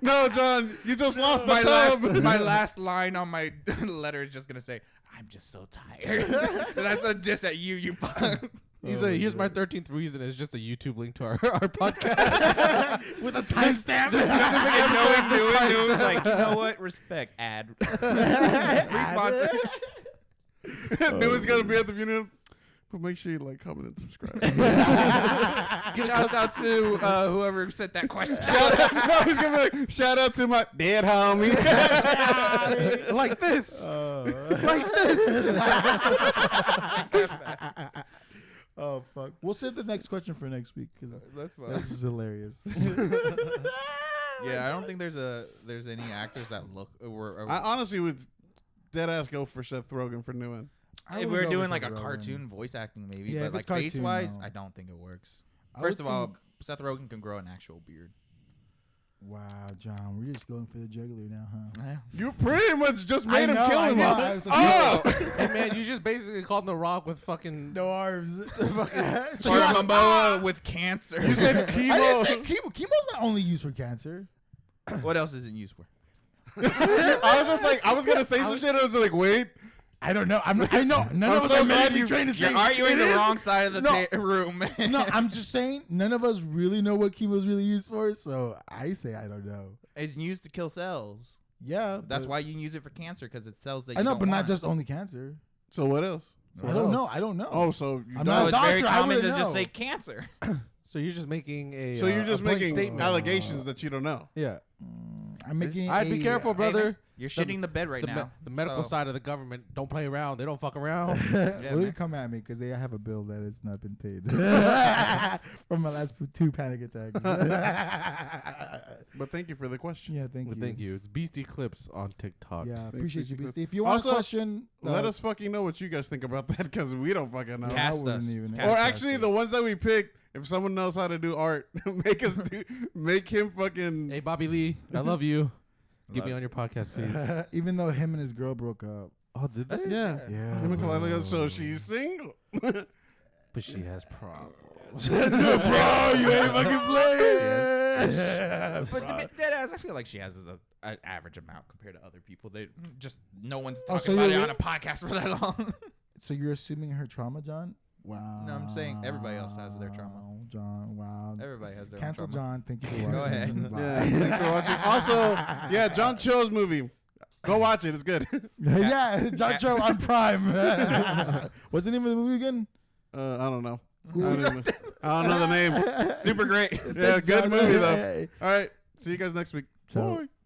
No, John, you just lost the my, tub. my last line on my letter is just gonna say, "I'm just so tired." And that's a diss at you, you punk. He's like, here's my 13th reason. It's just a YouTube link to our podcast. With a timestamp. And knowing was like, you know what? Respect. Ad. Response. Knew it's gonna be at the funeral. But make sure you like, comment, and subscribe. Shouts out to whoever sent that question. He's gonna be like, shout out to my dead homie. like this. Like this. Oh fuck! We'll save the next question for next week because That's fine. this is hilarious. Yeah, I don't think there's any actors that look. I honestly would dead ass go for Seth Rogen for new one. If we're doing like a cartoon voice acting, maybe, Yeah, but if like it's cartoon, face wise, no. I don't think it works. I First would of all, think- Seth Rogen can grow an actual beard. Wow, John, we're just going for the jugular now, huh? You pretty much just made him kill I him. know. Huh? I was like, Oh, hey man, you just basically called The Rock with fucking. no arms. So Or you Momoa with cancer. You said I didn't chemo. say chemo. Chemo's not only used for cancer. What else is it used for? I was just like, I was gonna say some shit. I was like, wait. I don't know. I know. None I'm of us so are glad medically you- trained to say You're arguing it the is. wrong side of the No. room, man. No, I'm just saying none of us really know what chemo's really used for. So I say I don't know. It's used to kill cells. Yeah, That's but- why you can use it for cancer because it's cells that you I know, don't but not want. just only cancer. So what else? I don't know. I don't know. Oh, so you I'm don't. not So a it's very doctor, I common to wouldn't just know. say cancer. So you're just making a. So you're a just blank making statement. allegations that you don't know. Yeah. I'm making. I'd be careful, Hey, man, brother. you're shitting the bed right The, now. the medical so- side of the government don't play around. They don't fuck around. Well, man. they come at me because they have a bill that has not been paid from my last 2 panic attacks. But thank you for the question. Yeah, thank Well, you. thank you. It's Beastie Clips on TikTok. Yeah, appreciate you, Beastie Beastie. If you want Also, a question, Let us fucking know what you guys think about that because we don't fucking know. I Cast wouldn't us. even- Cast Or us. actually, the ones that we picked, if someone knows how to do art, make him fucking. Hey, Bobby Lee, I love you. Get Love me on your podcast, please. even though him and his girl broke up. Oh, did they? Yeah. Yeah. Him and Kalila goes, so she's single. But she has problems. Bro, you ain't fucking playing. But to be dead ass, I feel like she has an average amount compared to other people. They just no one's Oh, talking so about it you're on a podcast for that long. So you're assuming her trauma, John? Wow. No, I'm saying everybody else has their trauma. John, wow. Everybody has their Cancel own trauma. John. Thank you for watching. Go ahead. Bye. Yeah, thanks for watching. Also, yeah, John Cho's movie. Go watch it. It's good. Yeah, John Cho on Prime. What's the name of the movie again? I don't know. I don't know the name. Super great. Yeah, Thanks, good John. movie though. Hey. All right, see you guys next week. Ciao. Bye.